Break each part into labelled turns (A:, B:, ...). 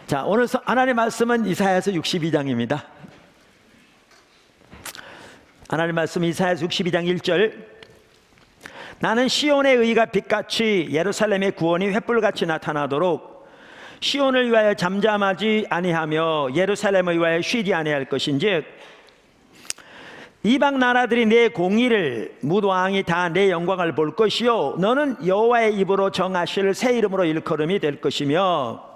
A: 자, 오늘 하나님의 말씀은 이사야서 62장입니다. 하나님의 말씀 이사야서 62장 1절. 나는 시온의 의가 빛같이 예루살렘의 구원이 횃불같이 나타나도록 시온을 위하여 잠잠하지 아니하며 예루살렘을 위하여 쉬지 아니할 것인즉 이방 나라들이 내 공의를 뭇 왕이 다 내 영광을 볼 것이요 너는 여호와의 입으로 정하실 새 이름으로 일컬음이 될 것이며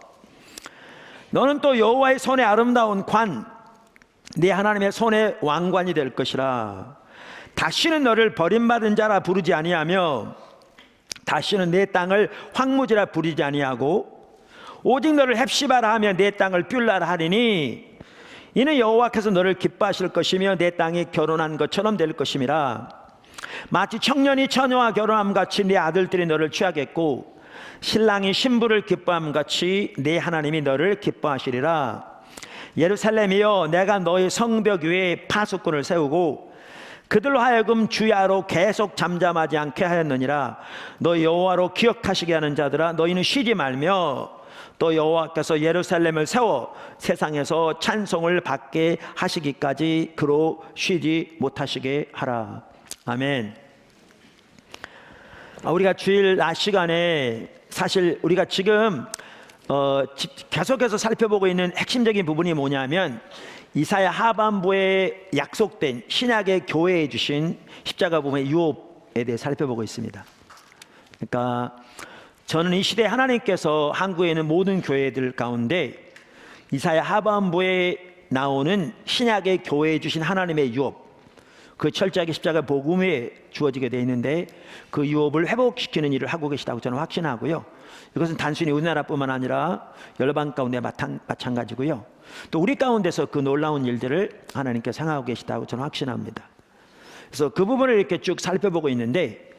A: 너는 또 여호와의 손에 아름다운 관 네 하나님의 손에 왕관이 될 것이라. 다시는 너를 버림받은 자라 부르지 아니하며 다시는 내 땅을 황무지라 부르지 아니하고 오직 너를 헵시바라 하며 내 땅을 뷸라라 하리니 이는 여호와께서 너를 기뻐하실 것이며 내 땅이 결혼한 것처럼 될 것임이라. 마치 청년이 처녀와 결혼함 같이 네 아들들이 너를 취하겠고 신랑이 신부를 기뻐함 같이 네 하나님이 너를 기뻐하시리라. 예루살렘이여 내가 너의 성벽 위에 파수꾼을 세우고 그들로 하여금 주야로 계속 잠잠하지 않게 하였느니라. 너 여호와로 기억하시게 하는 자들아 너희는 쉬지 말며 또 여호와께서 예루살렘을 세워 세상에서 찬송을 받게 하시기까지 그로 쉬지 못하시게 하라. 아멘. 우리가 주일 낮 시간에 사실 우리가 지금 계속해서 살펴보고 있는 핵심적인 부분이 뭐냐면 이사야 하반부에 약속된 신약의 교회에 주신 십자가 부분의 유업에 대해 살펴보고 있습니다. 그러니까 저는 이 시대에 하나님께서 한국에 있는 모든 교회들 가운데 이사야 하반부에 나오는 신약의 교회에 주신 하나님의 유업, 그 철저하게 십자가 복음에 주어지게 되어 있는데 그 유업을 회복시키는 일을 하고 계시다고 저는 확신하고요. 이것은 단순히 우리나라뿐만 아니라 열방 가운데 마찬가지고요. 또 우리 가운데서 그 놀라운 일들을 하나님께서 행하고 계시다고 저는 확신합니다. 그래서 그 부분을 이렇게 쭉 살펴보고 있는데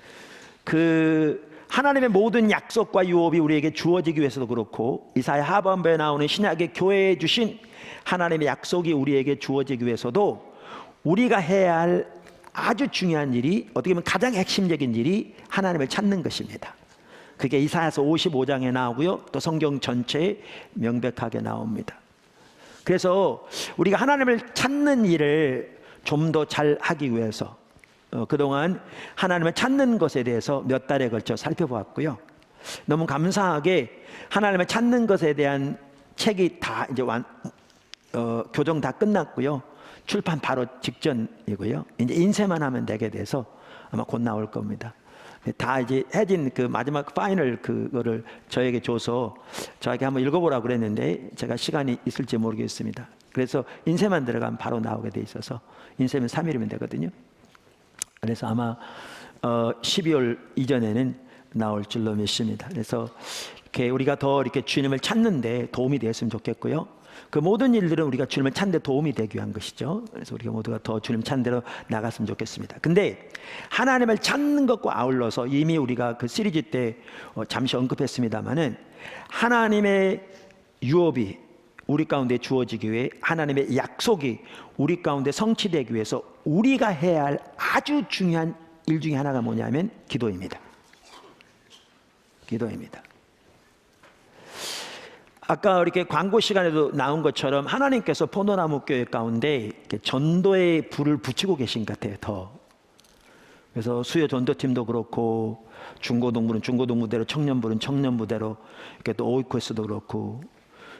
A: 그 하나님의 모든 약속과 유업이 우리에게 주어지기 위해서도 그렇고 이사야 하반부에 나오는 신약의 교회에 주신 하나님의 약속이 우리에게 주어지기 위해서도 우리가 해야 할 아주 중요한 일이 어떻게 보면 가장 핵심적인 일이 하나님을 찾는 것입니다. 그게 이사야서 55장에 나오고요. 또 성경 전체에 명백하게 나옵니다. 그래서 우리가 하나님을 찾는 일을 좀 더 잘 하기 위해서 그동안 하나님을 찾는 것에 대해서 몇 달에 걸쳐 살펴보았고요. 너무 감사하게 하나님을 찾는 것에 대한 책이 다 이제 교정 다 끝났고요. 출판 바로 직전이고요. 이제 인쇄만 하면 되게 돼서 아마 곧 나올 겁니다. 다 이제 해진 그 마지막 파이널 그거를 저에게 줘서 저에게 한번 읽어보라고 그랬는데 제가 시간이 있을지 모르겠습니다. 그래서 인쇄만 들어가면 바로 나오게 돼 있어서 인쇄면 3일이면 되거든요. 그래서 아마 12월 이전에는 나올 줄로 믿습니다. 그래서 이렇게 우리가 더 이렇게 주님을 찾는데 도움이 되었으면 좋겠고요. 그 모든 일들은 우리가 주님을 찾는 데 도움이 되기 위한 것이죠. 그래서 우리가 모두가 더 주님 찾는 대로 나갔으면 좋겠습니다. 근데 하나님을 찾는 것과 아울러서 이미 우리가 그 시리즈 때 잠시 언급했습니다마는 하나님의 유업이 우리 가운데 주어지기 위해 하나님의 약속이 우리 가운데 성취되기 위해서 우리가 해야 할 아주 중요한 일 중에 하나가 뭐냐면 기도입니다. 기도입니다. 아까 이렇게 광고 시간에도 나온 것처럼 하나님께서 포도나무 교회 가운데 이렇게 전도의 불을 붙이고 계신 것 같아요. 더. 그래서 수요 전도팀도 그렇고 중고동부는 중고동부대로 청년부는 청년부대로 이렇게 또 오이코스도 그렇고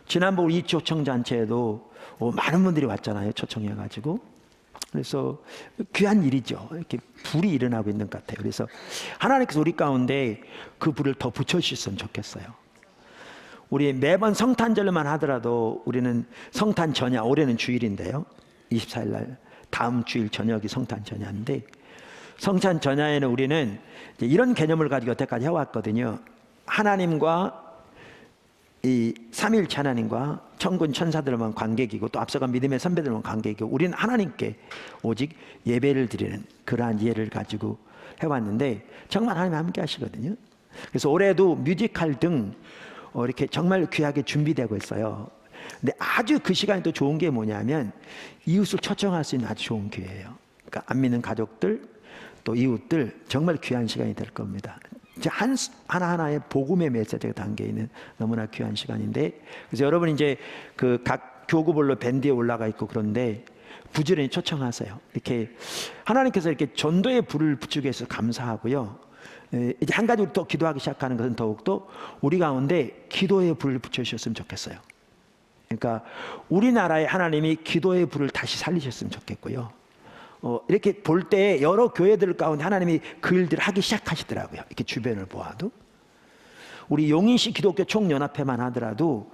A: 지난번 우리 초청잔치에도 많은 분들이 왔잖아요. 초청해가지고. 그래서 귀한 일이죠. 이렇게 불이 일어나고 있는 것 같아요. 그래서 하나님께서 우리 가운데 그 불을 더 붙여주셨으면 좋겠어요. 우리 매번 성탄절만 하더라도 우리는 성탄 전야, 올해는 주일인데요. 24일 날 다음 주일 저녁이 성탄 전야인데 성탄 전야에는 우리는 이런 개념을 가지고 여태까지 해왔거든요. 하나님과 이 삼위일체 하나님과 천군 천사들만 관객이고 또 앞서간 믿음의 선배들만 관객이고 우리는 하나님께 오직 예배를 드리는 그러한 이해를 가지고 해왔는데 정말 하나님이 함께 하시거든요. 그래서 올해도 뮤지컬 등 이렇게 정말 귀하게 준비되고 있어요. 근데 아주 그 시간이 또 좋은 게 뭐냐면 이웃을 초청할 수 있는 아주 좋은 기회예요. 그러니까 안 믿는 가족들 또 이웃들 정말 귀한 시간이 될 겁니다. 이제 하나하나의 복음의 메시지가 담겨 있는 너무나 귀한 시간인데, 그래서 여러분 이제 그 각 교구별로 밴드에 올라가 있고 그런데 부지런히 초청하세요. 이렇게 하나님께서 이렇게 전도의 불을 붙이게 해서 감사하고요. 이제 한 가지 또 기도하기 시작하는 것은 더욱더 우리 가운데 기도의 불을 붙여주셨으면 좋겠어요. 그러니까 우리나라에 하나님이 기도의 불을 다시 살리셨으면 좋겠고요. 이렇게 볼 때 여러 교회들 가운데 하나님이 그 일들을 하기 시작하시더라고요. 이렇게 주변을 보아도. 우리 용인시 기독교 총연합회만 하더라도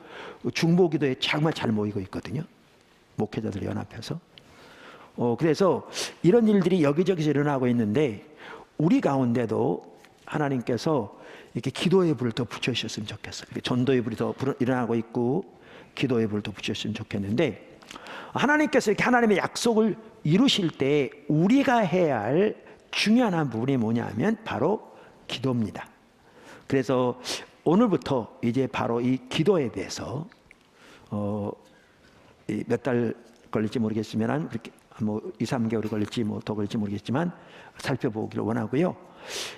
A: 중보기도에 정말 잘 모이고 있거든요. 목회자들 연합해서. 그래서 이런 일들이 여기저기서 일어나고 있는데 우리 가운데도 하나님께서 이렇게 기도의 불을 더 붙여주셨으면 좋겠어요. 전도의 불이 더 일어나고 있고 기도의 불을 더 붙여주셨으면 좋겠는데, 하나님께서 이렇게 하나님의 약속을 이루실 때 우리가 해야 할 중요한 한 부분이 뭐냐면 바로 기도입니다. 그래서 오늘부터 이제 바로 이 기도에 대해서 몇 달 걸릴지 모르겠지만 그렇게 뭐 2-3개월이 걸릴지 뭐 더 걸릴지 모르겠지만 살펴보기를 원하고요.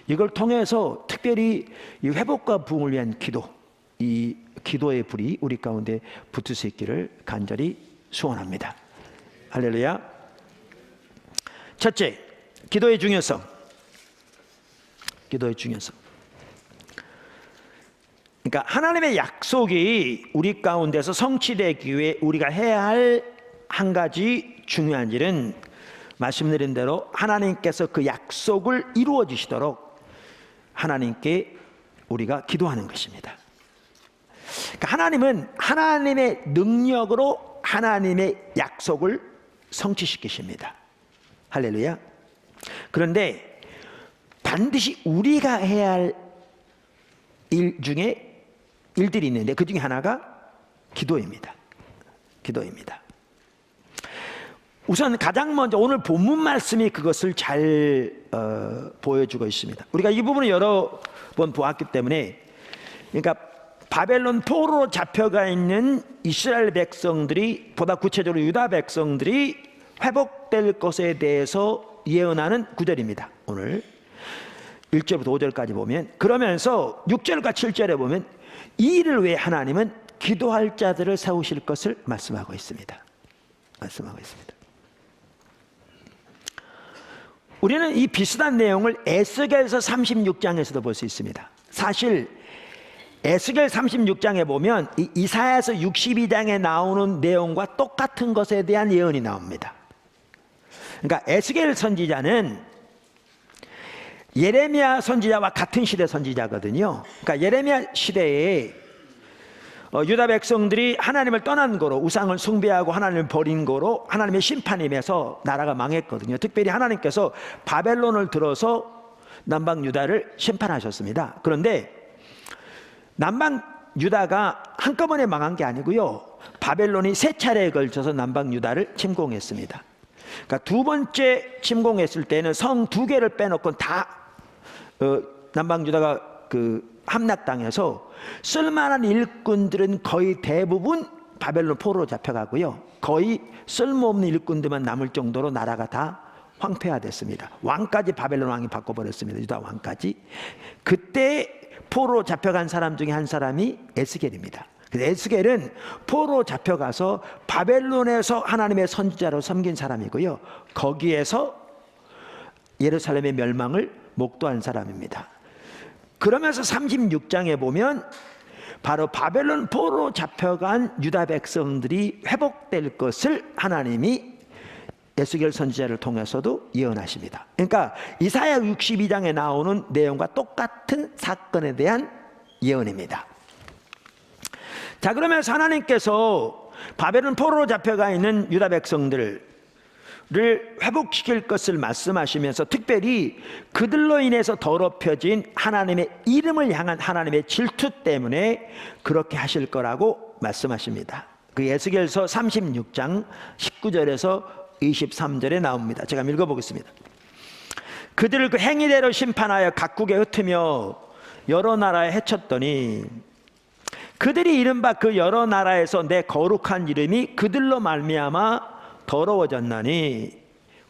A: 이걸 통해서 특별히 이 회복과 부흥을 위한 기도, 이 기도의 불이 우리 가운데 붙을 수 있기를 간절히 소원합니다. 할렐루야. 첫째, 기도의 중요성. 기도의 중요성. 그러니까 하나님의 약속이 우리 가운데서 성취되기 위해 우리가 해야 할 한 가지 중요한 일은 말씀드린 대로 하나님께서 그 약속을 이루어 주시도록 하나님께 우리가 기도하는 것입니다. 그러니까 하나님은 하나님의 능력으로 하나님의 약속을 성취시키십니다. 할렐루야. 그런데 반드시 우리가 해야 할 일 중에 일들이 있는데 그 중에 하나가 기도입니다. 기도입니다. 우선 가장 먼저 오늘 본문 말씀이 그것을 잘 보여주고 있습니다. 우리가 이 부분을 여러 번 보았기 때문에, 그러니까 바벨론 포로로 잡혀가 있는 이스라엘 백성들이, 보다 구체적으로 유다 백성들이 회복될 것에 대해서 예언하는 구절입니다. 오늘 1절부터 5절까지 보면, 그러면서 6절과 7절에 보면 이 일을 위해 하나님은 기도할 자들을 세우실 것을 말씀하고 있습니다. 말씀하고 있습니다. 우리는 이 비슷한 내용을 에스겔서 36장에서도 볼 수 있습니다. 사실 에스겔 36장에 보면 이사야서 62장에 나오는 내용과 똑같은 것에 대한 예언이 나옵니다. 그러니까 에스겔 선지자는 예레미야 선지자와 같은 시대 선지자거든요. 그러니까 예레미야 시대에 유다 백성들이 하나님을 떠난 거로, 우상을 숭배하고 하나님을 버린 거로 하나님의 심판이 임해서 나라가 망했거든요. 특별히 하나님께서 바벨론을 들어서 남방 유다를 심판하셨습니다. 그런데 남방 유다가 한꺼번에 망한 게 아니고요, 바벨론이 3차례에 걸쳐서 남방 유다를 침공했습니다. 그러니까 두 번째 침공했을 때는 성 2개를 빼놓고 다 남방 유다가 함락당해서 쓸만한 일꾼들은 거의 대부분 바벨론 포로로 잡혀가고요, 거의 쓸모없는 일꾼들만 남을 정도로 나라가 다 황폐화됐습니다. 왕까지 바벨론 왕이 바꿔버렸습니다. 유다 왕까지. 그때 포로로 잡혀간 사람 중에 한 사람이 에스겔입니다. 그래서 에스겔은 포로로 잡혀가서 바벨론에서 하나님의 선지자로 섬긴 사람이고요, 거기에서 예루살렘의 멸망을 목도한 사람입니다. 그러면서 36장에 보면 바로 바벨론 포로로 잡혀간 유다 백성들이 회복될 것을 하나님이 에스겔 선지자를 통해서도 예언하십니다. 그러니까 이사야 62장에 나오는 내용과 똑같은 사건에 대한 예언입니다. 자, 그러면서 하나님께서 바벨론 포로로 잡혀가 있는 유다 백성들을 회복시킬 것을 말씀하시면서 특별히 그들로 인해서 더럽혀진 하나님의 이름을 향한 하나님의 질투 때문에 그렇게 하실 거라고 말씀하십니다. 그 에스겔서 36장 19절에서 23절에 나옵니다. 제가 읽어보겠습니다. 그들을 그 행위대로 심판하여 각국에 흩으며 여러 나라에 해쳤더니 그들이 이른바 그 여러 나라에서 내 거룩한 이름이 그들로 말미암아 더러워졌나니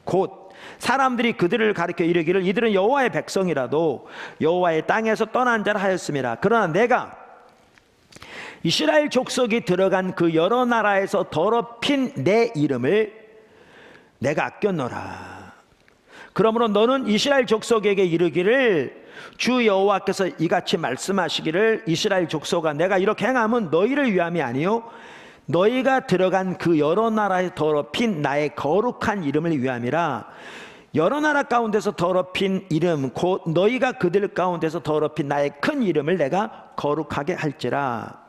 A: 곧 사람들이 그들을 가리켜 이르기를 이들은 여호와의 백성이라도 여호와의 땅에서 떠난 자라 하였음이라. 그러나 내가 이스라엘 족속이 들어간 그 여러 나라에서 더럽힌 내 이름을 내가 아꼈노라. 그러므로 너는 이스라엘 족속에게 이르기를 주 여호와께서 이같이 말씀하시기를 이스라엘 족속아 내가 이렇게 행함은 너희를 위함이 아니요 너희가 들어간 그 여러 나라에 더럽힌 나의 거룩한 이름을 위함이라. 여러 나라 가운데서 더럽힌 이름 곧 너희가 그들 가운데서 더럽힌 나의 큰 이름을 내가 거룩하게 할지라.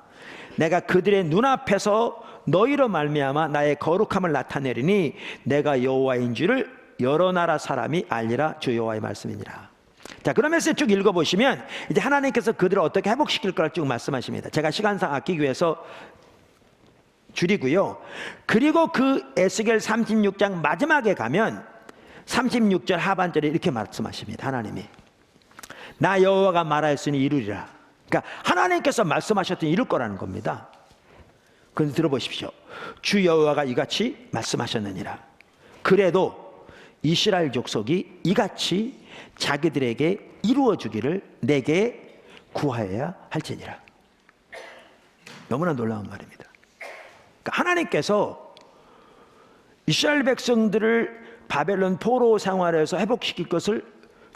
A: 내가 그들의 눈앞에서 너희로 말미암아 나의 거룩함을 나타내리니 내가 여호와인 줄을 여러 나라 사람이 알리라. 주 여호와의 말씀이니라. 자, 그러면서 쭉 읽어보시면 이제 하나님께서 그들을 어떻게 회복시킬 거를 쭉 말씀하십니다. 제가 시간상 아끼기 위해서 줄이고요. 그리고 그 에스겔 36장 마지막에 가면 36절 하반절에 이렇게 말씀하십니다. 하나님이 나 여호와가 말하였으니 이루리라. 그러니까 하나님께서 말씀하셨더니 이룰 거라는 겁니다. 그런데 들어보십시오. 주 여호와가 이같이 말씀하셨느니라. 그래도 이스라엘 족속이 이같이 자기들에게 이루어 주기를 내게 구하여야 할지니라. 너무나 놀라운 말입니다. 그러니까 하나님께서 이스라엘 백성들을 바벨론 포로 생활에서 회복시킬 것을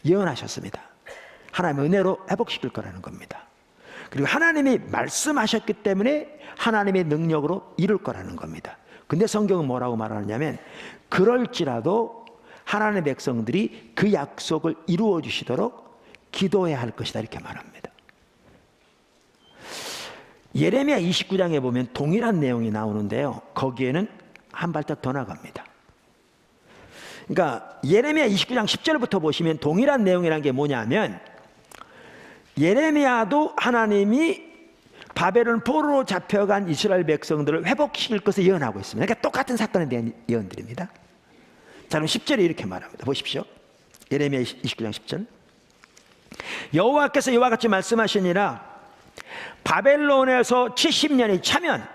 A: 예언하셨습니다. 하나님의 은혜로 회복시킬 거라는 겁니다. 그리고 하나님이 말씀하셨기 때문에 하나님의 능력으로 이룰 거라는 겁니다. 근데 성경은 뭐라고 말하느냐면 그럴지라도 하나님의 백성들이 그 약속을 이루어 주시도록 기도해야 할 것이다 이렇게 말합니다. 예레미야 29장에 보면 동일한 내용이 나오는데요. 거기에는 한 발짝 더 나갑니다. 그러니까 예레미야 29장 10절부터 보시면 동일한 내용이라는 게 뭐냐면 예레미야도 하나님이 바벨론 포로로 잡혀간 이스라엘 백성들을 회복시킬 것을 예언하고 있습니다. 그러니까 똑같은 사건에 대한 예언들입니다. 자, 그럼 10절에 이렇게 말합니다. 보십시오. 예레미야 29장 10절. 여호와께서 이와 같이 말씀하시니라. 바벨론에서 70년이 차면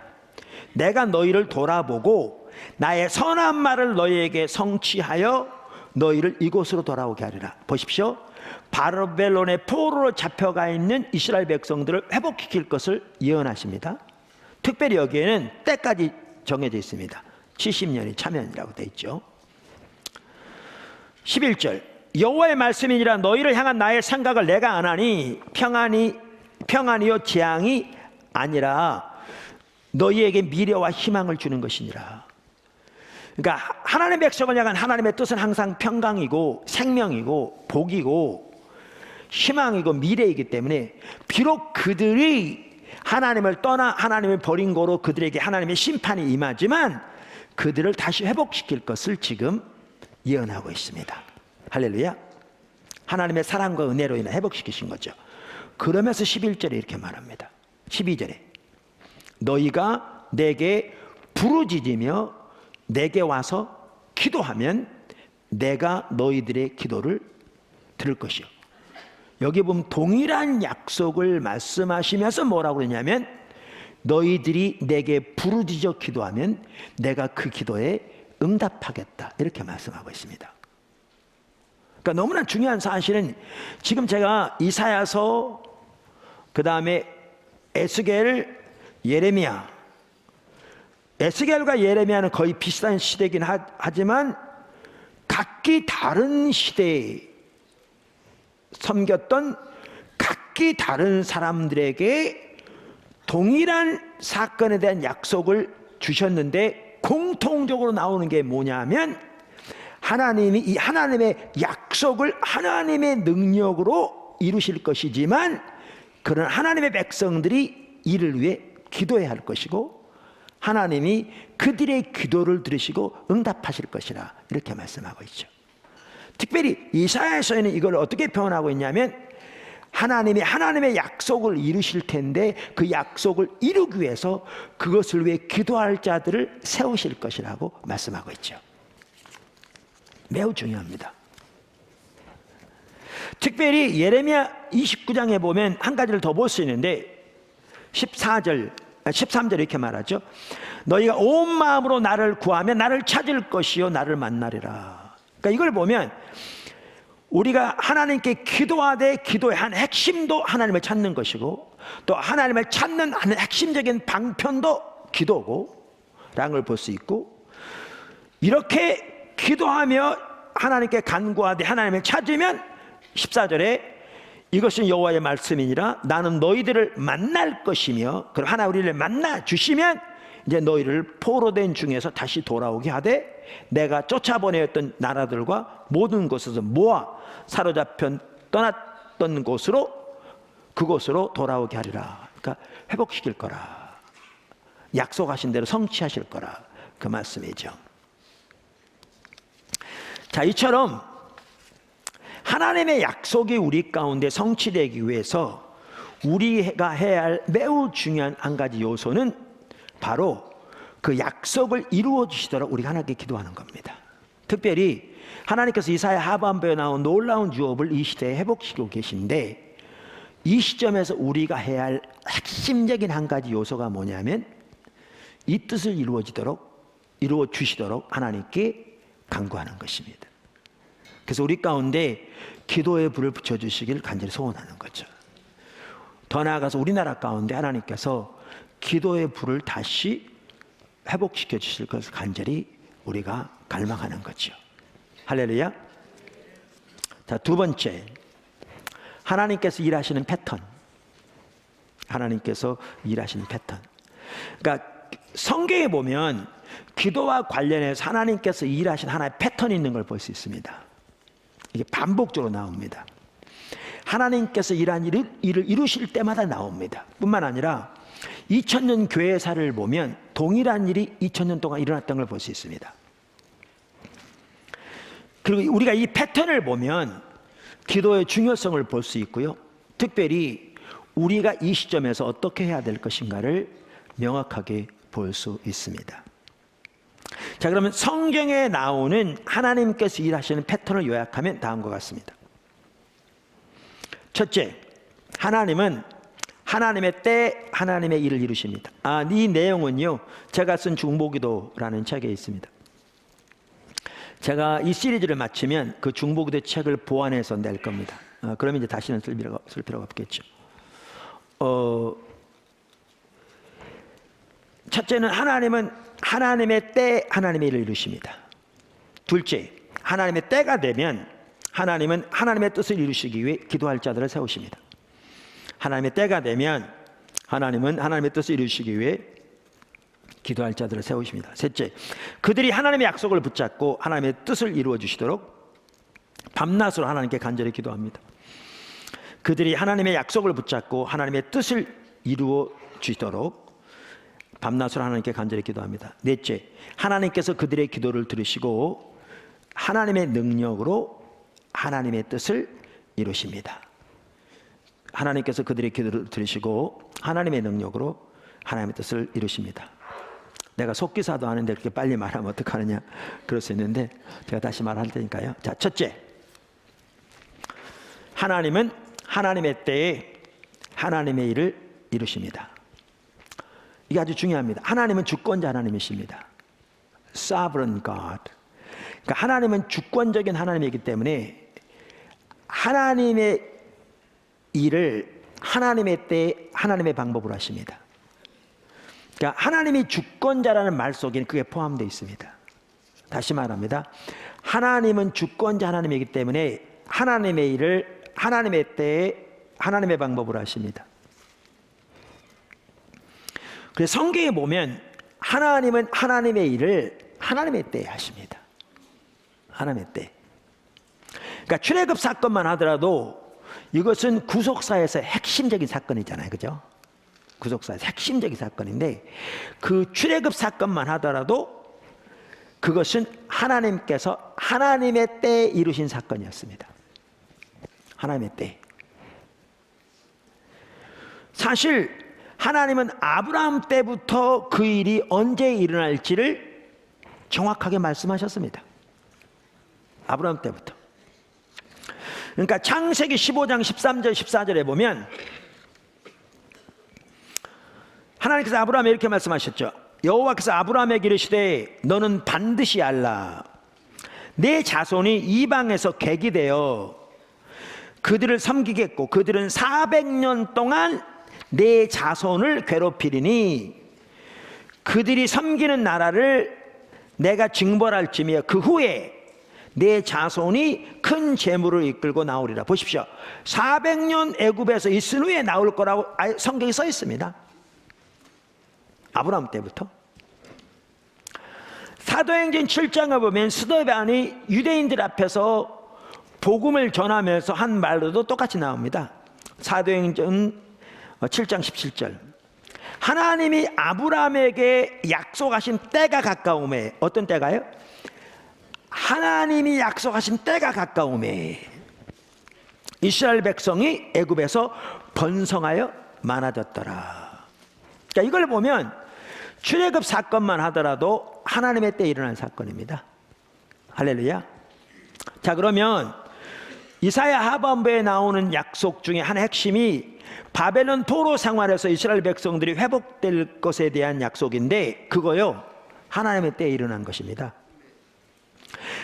A: 내가 너희를 돌아보고 나의 선한 말을 너희에게 성취하여 너희를 이곳으로 돌아오게 하리라. 보십시오. 바벨론의 포로로 잡혀가 있는 이스라엘 백성들을 회복시킬 것을 예언하십니다. 특별히 여기에는 때까지 정해져 있습니다. 70년이 차면이라고 되어 있죠. 11절. 여호와의 말씀이니라. 너희를 향한 나의 생각을 내가 안 하니 평안이요 재앙이 아니라 너희에게 미래와 희망을 주는 것이니라. 그러니까 하나님의 백성을 향한 하나님의 뜻은 항상 평강이고 생명이고 복이고 희망이고 미래이기 때문에 비록 그들이 하나님을 떠나 하나님을 버린 거로 그들에게 하나님의 심판이 임하지만 그들을 다시 회복시킬 것을 지금 예언하고 있습니다. 할렐루야. 하나님의 사랑과 은혜로 인해 회복시키신 거죠. 그러면서 11절에 이렇게 말합니다. 12절에 너희가 내게 부르짖으며 내게 와서 기도하면 내가 너희들의 기도를 들을 것이요. 여기 보면 동일한 약속을 말씀하시면서 뭐라고 그러냐면 너희들이 내게 부르짖어 기도하면 내가 그 기도에 응답하겠다 이렇게 말씀하고 있습니다. 그러니까 너무나 중요한 사실은 지금 제가 이사야서 그 다음에 에스겔, 예레미야, 에스겔과 예레미야는 거의 비슷한 시대이긴 하지만 각기 다른 시대에 섬겼던 각기 다른 사람들에게 동일한 사건에 대한 약속을 주셨는데 공통적으로 나오는 게 뭐냐면 하나님이 이 하나님의 약속을 하나님의 능력으로 이루실 것이지만 그런 하나님의 백성들이 이를 위해 기도해야 할 것이고 하나님이 그들의 기도를 들으시고 응답하실 것이라 이렇게 말씀하고 있죠. 특별히 이사야에서는 이걸 어떻게 표현하고 있냐면 하나님이 하나님의 약속을 이루실 텐데 그 약속을 이루기 위해서 그것을 위해 기도할 자들을 세우실 것이라고 말씀하고 있죠. 매우 중요합니다. 특별히 예레미야 29장에 보면 한 가지를 더 볼 수 있는데 13절 이렇게 말하죠. 너희가 온 마음으로 나를 구하면 나를 찾을 것이요 나를 만나리라. 그러니까 이걸 보면 우리가 하나님께 기도하되 기도의 한 핵심도 하나님을 찾는 것이고, 또 하나님을 찾는 한 핵심적인 방편도 기도고 라는 걸 볼 수 있고, 이렇게 기도하며 하나님께 간구하되 하나님을 찾으면 14절에 이것은 여호와의 말씀이니라 나는 너희들을 만날 것이며, 그럼 하나 우리를 만나 주시면 이제 너희를 포로된 중에서 다시 돌아오게 하되 내가 쫓아보내었던 나라들과 모든 곳에서 모아 사로잡혀 떠났던 곳으로 그곳으로 돌아오게 하리라. 그러니까 회복시킬 거라, 약속하신 대로 성취하실 거라, 그 말씀이죠. 자, 이처럼 하나님의 약속이 우리 가운데 성취되기 위해서 우리가 해야 할 매우 중요한 한 가지 요소는 바로 그 약속을 이루어 주시도록 우리가 하나님께 기도하는 겁니다. 특별히 하나님께서 이사야 하반부에 나온 놀라운 유업을 이 시대에 회복시키고 계신데, 이 시점에서 우리가 해야 할 핵심적인 한 가지 요소가 뭐냐면 이 뜻을 이루어 주시도록 하나님께 간구하는 것입니다. 그래서 우리 가운데 기도의 불을 붙여주시길 간절히 소원하는 거죠. 더 나아가서 우리나라 가운데 하나님께서 기도의 불을 다시 회복시켜 주실 것을 간절히 우리가 갈망하는 거죠. 할렐루야. 자, 두 번째, 하나님께서 일하시는 패턴. 하나님께서 일하시는 패턴. 그러니까 성경에 보면 기도와 관련해서 하나님께서 일하신 하나의 패턴이 있는 걸 볼 수 있습니다. 이게 반복적으로 나옵니다. 하나님께서 일한 일을 이루실 때마다 나옵니다. 뿐만 아니라 2000년 교회사를 보면 동일한 일이 2000년 동안 일어났던 걸 볼 수 있습니다. 그리고 우리가 이 패턴을 보면 기도의 중요성을 볼 수 있고요, 특별히 우리가 이 시점에서 어떻게 해야 될 것인가를 명확하게 볼 수 있습니다. 자, 그러면 성경에 나오는 하나님께서 일하시는 패턴을 요약하면 다음과 같습니다. 첫째, 하나님은 하나님의 때 하나님의 일을 이루십니다. 이 내용은요, 제가 쓴 중보기도라는 책에 있습니다. 제가 이 시리즈를 마치면 그 중보기도 책을 보완해서 낼 겁니다. 그러면 이제 다시는 쓸 필요가 없겠죠. 첫째는 하나님은 하나님의 때 하나님의 일을 이루십니다. 둘째, 하나님의 때가 되면 하나님은 하나님의 뜻을 이루시기 위해 기도할 자들을 세우십니다. 하나님의 때가 되면 하나님은 하나님의 뜻을 이루시기 위해 기도할 자들을 세우십니다. 셋째, 그들이 하나님의 약속을 붙잡고 하나님의 뜻을 이루어 주시도록 밤낮으로 하나님께 간절히 기도합니다. 그들이 하나님의 약속을 붙잡고 하나님의 뜻을 이루어 주시도록 밤낮으로 하나님께 간절히 기도합니다. 넷째, 하나님께서 그들의 기도를 들으시고 하나님의 능력으로 하나님의 뜻을 이루십니다. 하나님께서 그들의 기도를 들으시고 하나님의 능력으로 하나님의 뜻을 이루십니다. 내가 속기사도 하는데 그렇게 빨리 말하면 어떡하느냐 그럴 수 있는데 제가 다시 말할 테니까요. 자, 첫째, 하나님은 하나님의 때에 하나님의 일을 이루십니다. 이게 아주 중요합니다. 하나님은 주권자 하나님이십니다. Sovereign God. 그러니까 하나님은 주권적인 하나님이기 때문에 하나님의 일을 하나님의 때에 하나님의 방법으로 하십니다. 그러니까 하나님이 주권자라는 말 속에는 그게 포함되어 있습니다. 다시 말합니다. 하나님은 주권자 하나님이기 때문에 하나님의 일을 하나님의 때에 하나님의 방법으로 하십니다. 그래서 성경에 보면 하나님은 하나님의 일을 하나님의 때에 하십니다. 하나님의 때. 그러니까 출애굽 사건만 하더라도 이것은 구속사에서 핵심적인 사건이잖아요, 그죠? 구속사에서 핵심적인 사건인데 그 출애굽 사건만 하더라도 그것은 하나님께서 하나님의 때에 이루신 사건이었습니다. 하나님의 때. 사실 하나님은 아브라함 때부터 그 일이 언제 일어날지를 정확하게 말씀하셨습니다. 아브라함 때부터. 그러니까 창세기 15장 13절 14절에 보면 하나님께서 아브라함에 이렇게 말씀하셨죠. 여호와께서 아브라함에게 이르시되 너는 반드시 알라. 내 자손이 이방에서 객이 되어 그들을 섬기겠고 그들은 400년 동안 내 자손을 괴롭히리니 그들이 섬기는 나라를 내가 징벌할지며 그 후에 내 자손이 큰 재물을 이끌고 나오리라. 보십시오. 400년 애굽에서 있은 후에 나올 거라고 성경에 써 있습니다. 아브라함 때부터. 사도행전 7장에 보면 스데반이 유대인들 앞에서 복음을 전하면서 한 말로도 똑같이 나옵니다. 사도행전 7장 17절. 하나님이 아브라함에게 약속하신 때가 가까움에, 어떤 때가요? 하나님이 약속하신 때가 가까움에 이스라엘 백성이 애굽에서 번성하여 많아졌더라. 그러니까 이걸 보면 출애굽 사건만 하더라도 하나님의 때에 일어난 사건입니다. 할렐루야. 자, 그러면 이사야 하반부에 나오는 약속 중에 한 핵심이 바벨론 포로 생활에서 이스라엘 백성들이 회복될 것에 대한 약속인데, 그거요, 하나님의 때에 일어난 것입니다.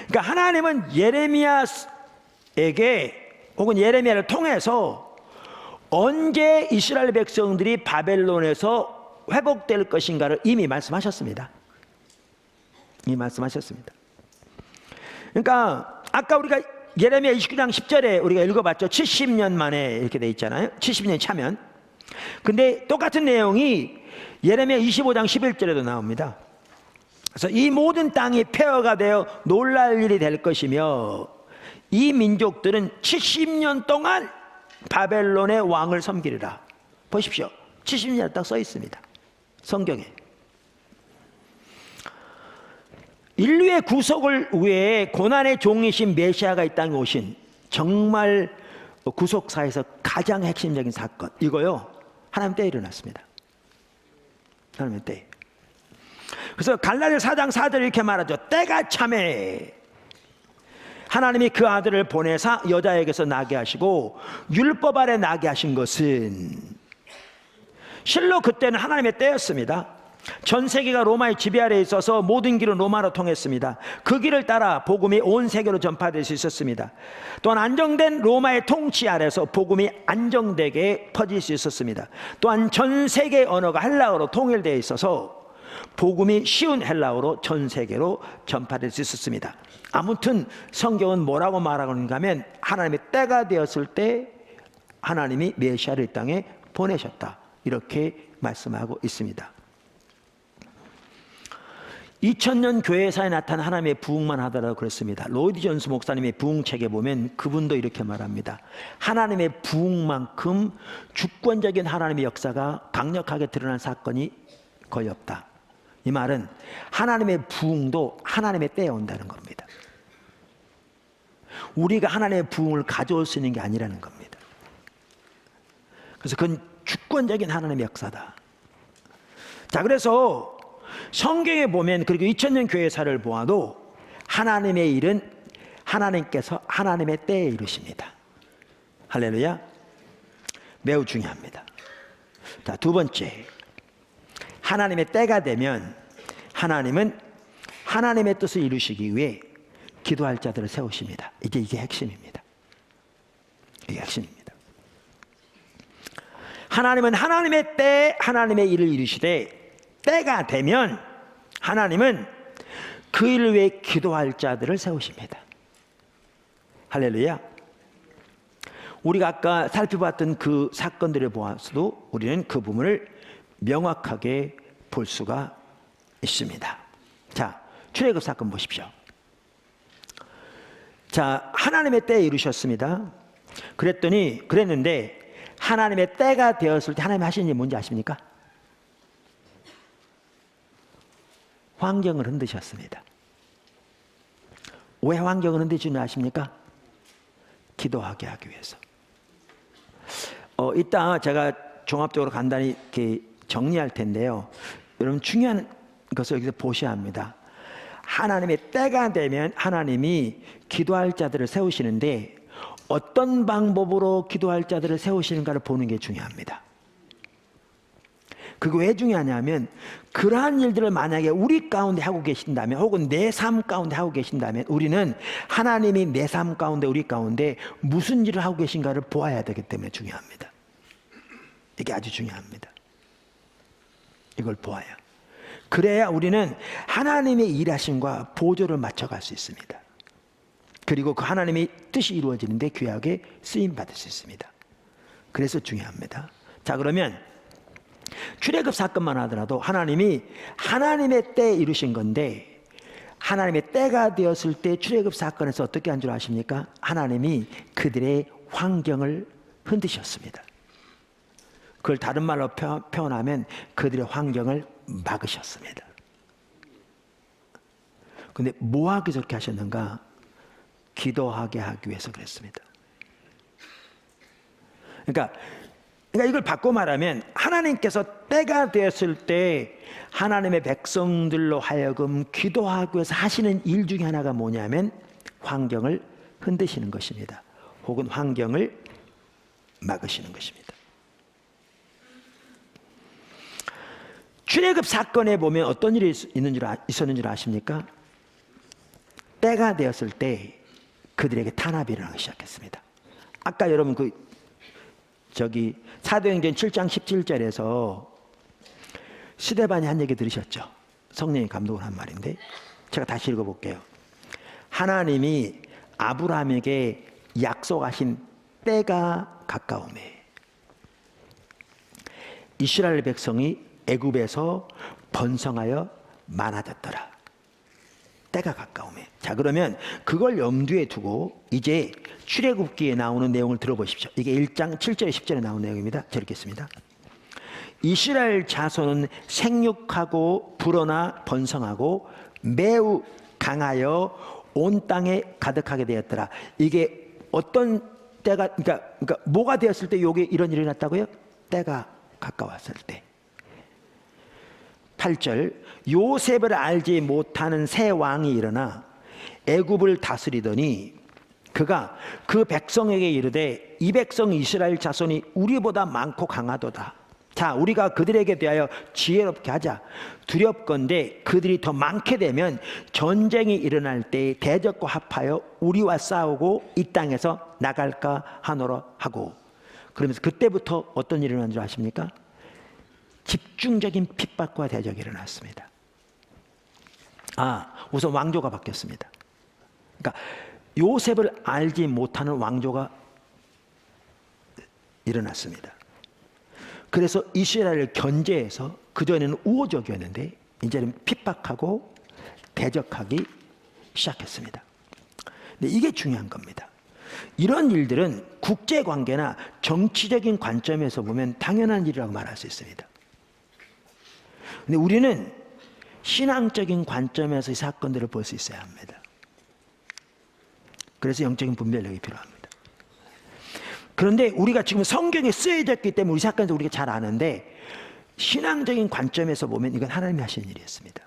A: 그러니까 하나님은 예레미야에게 혹은 예레미야를 통해서 언제 이스라엘 백성들이 바벨론에서 회복될 것인가를 이미 말씀하셨습니다. 이미 말씀하셨습니다. 그러니까 아까 우리가 예레미야 29장 10절에 우리가 읽어봤죠. 70년 만에 이렇게 돼 있잖아요. 70년 차면. 근데 똑같은 내용이 예레미야 25장 11절에도 나옵니다. 그래서 이 모든 땅이 폐허가 되어 놀랄 일이 될 것이며 이 민족들은 70년 동안 바벨론의 왕을 섬기리라. 보십시오. 70년 딱 써 있습니다. 성경에. 인류의 구속을 위해 고난의 종이신 메시아가 이 땅에 오신 정말 구속사에서 가장 핵심적인 사건, 이거요, 하나님 때에 일어났습니다. 하나님 때에. 그래서 갈라디아 4장 4절 이렇게 말하죠. 때가 참에 하나님이 그 아들을 보내사 여자에게서 나게 하시고 율법 아래 나게 하신 것은, 실로 그때는 하나님의 때였습니다. 전 세계가 로마의 지배 아래에 있어서 모든 길은 로마로 통했습니다. 그 길을 따라 복음이 온 세계로 전파될 수 있었습니다. 또한 안정된 로마의 통치 아래서 복음이 안정되게 퍼질 수 있었습니다. 또한 전 세계 언어가 헬라어로 통일되어 있어서 복음이 쉬운 헬라어로 전 세계로 전파될 수 있었습니다. 아무튼 성경은 뭐라고 말하고 있는가 하면 하나님의 때가 되었을 때 하나님이 메시아를 이 땅에 보내셨다, 이렇게 말씀하고 있습니다. 2000년 교회사에 나타난 하나님의 부흥만 하더라도 그렇습니다. 로이드 존스 목사님의 부흥책에 보면 그분도 이렇게 말합니다. 하나님의 부흥만큼 주권적인 하나님의 역사가 강력하게 드러난 사건이 거의 없다. 이 말은 하나님의 부흥도 하나님의 때에 온다는 겁니다. 우리가 하나님의 부흥을 가져올 수 있는 게 아니라는 겁니다. 그래서 그건 주권적인 하나님의 역사다. 자, 그래서 성경에 보면, 그리고 2000년 교회사를 보아도 하나님의 일은 하나님께서 하나님의 때에 이루십니다. 할렐루야. 매우 중요합니다. 자, 두 번째, 하나님의 때가 되면 하나님은 하나님의 뜻을 이루시기 위해 기도할 자들을 세우십니다. 이게 핵심입니다. 이게 핵심입니다. 하나님은 하나님의 때에 하나님의 일을 이루시되, 때가 되면 하나님은 그 일을 위해 기도할 자들을 세우십니다. 할렐루야. 우리가 아까 살펴봤던 그 사건들을 보아서도 우리는 그 부분을 명확하게 볼 수가 있습니다. 자, 출애굽 사건 보십시오. 자, 하나님의 때에 이루셨습니다. 그랬는데 하나님의 때가 되었을 때 하나님이 하신 일이 뭔지 아십니까? 환경을 흔드셨습니다. 왜 환경을 흔드시는지 아십니까? 기도하게 하기 위해서. 이따 제가 종합적으로 간단히 이렇게 정리할 텐데요. 여러분, 중요한 것을 여기서 보셔야 합니다. 하나님의 때가 되면 하나님이 기도할 자들을 세우시는데 어떤 방법으로 기도할 자들을 세우시는가를 보는 게 중요합니다. 그거 왜 중요하냐면 그러한 일들을 만약에 우리 가운데 하고 계신다면 혹은 내 삶 가운데 하고 계신다면 우리는 하나님이 내 삶 가운데 우리 가운데 무슨 일을 하고 계신가를 보아야 되기 때문에 중요합니다. 이게 아주 중요합니다. 이걸 보아야. 그래야 우리는 하나님의 일하심과 보조를 맞춰갈 수 있습니다. 그리고 그 하나님의 뜻이 이루어지는데 귀하게 쓰임받을 수 있습니다. 그래서 중요합니다. 자, 그러면 출애굽 사건만 하더라도 하나님이 하나님의 때에 이루신 건데 하나님의 때가 되었을 때 출애굽 사건에서 어떻게 한 줄 아십니까? 하나님이 그들의 환경을 흔드셨습니다. 그걸 다른 말로 표현하면 그들의 환경을 막으셨습니다. 근데 뭐 하기 그렇게 하셨는가? 기도하게 하기 위해서 그랬습니다. 그러니까 이걸 바꿔 말하면 하나님께서 때가 되었을 때 하나님의 백성들로 하여금 기도하기 위해서 하시는 일 중에 하나가 뭐냐면 환경을 흔드시는 것입니다. 혹은 환경을 막으시는 것입니다. 출애굽 사건에 보면 어떤 일이 있었는 줄 아십니까? 때가 되었을 때 그들에게 탄압이 일어나기 시작했습니다. 아까 여러분 사도행전 7장 17절에서 스데반이 한 얘기 들으셨죠? 성령이 감동을 한 말인데 제가 다시 읽어볼게요. 하나님이 아브라함에게 약속하신 때가 가까우매 이스라엘 백성이 애굽에서 번성하여 많아졌더라. 때가 가까우매. 자, 그러면 그걸 염두에 두고 이제 출애굽기에 나오는 내용을 들어보십시오. 이게 1장 7절에 10절에 나오는 내용입니다. 저 읽겠습니다. 이스라엘 자손은 생육하고 불어나 번성하고 매우 강하여 온 땅에 가득하게 되었더라. 이게 어떤 때가 그러니까 뭐가 되었을 때 요게 이런 일이 났다고요? 때가 가까웠을 때. 8절 요셉을 알지 못하는 새 왕이 일어나 애굽을 다스리더니 그가 그 백성에게 이르되 이 백성 이스라엘 자손이 우리보다 많고 강하도다. 자, 우리가 그들에게 대하여 지혜롭게 하자. 두렵건대 그들이 더 많게 되면 전쟁이 일어날 때 대적과 합하여 우리와 싸우고 이 땅에서 나갈까 하노라 하고. 그러면서 그때부터 어떤 일이 일어난 줄 아십니까? 집중적인 핍박과 대적이 일어났습니다. 우선 왕조가 바뀌었습니다. 그러니까 요셉을 알지 못하는 왕조가 일어났습니다. 그래서 이스라엘을 견제해서 그전에는 우호적이었는데 이제는 핍박하고 대적하기 시작했습니다. 근데 이게 중요한 겁니다. 이런 일들은 국제관계나 정치적인 관점에서 보면 당연한 일이라고 말할 수 있습니다. 근데 우리는 신앙적인 관점에서 이 사건들을 볼 수 있어야 합니다. 그래서 영적인 분별력이 필요합니다. 그런데 우리가 지금 성경에 쓰여졌기 때문에 이 사건을 우리가 잘 아는데 신앙적인 관점에서 보면 이건 하나님이 하시는 일이었습니다.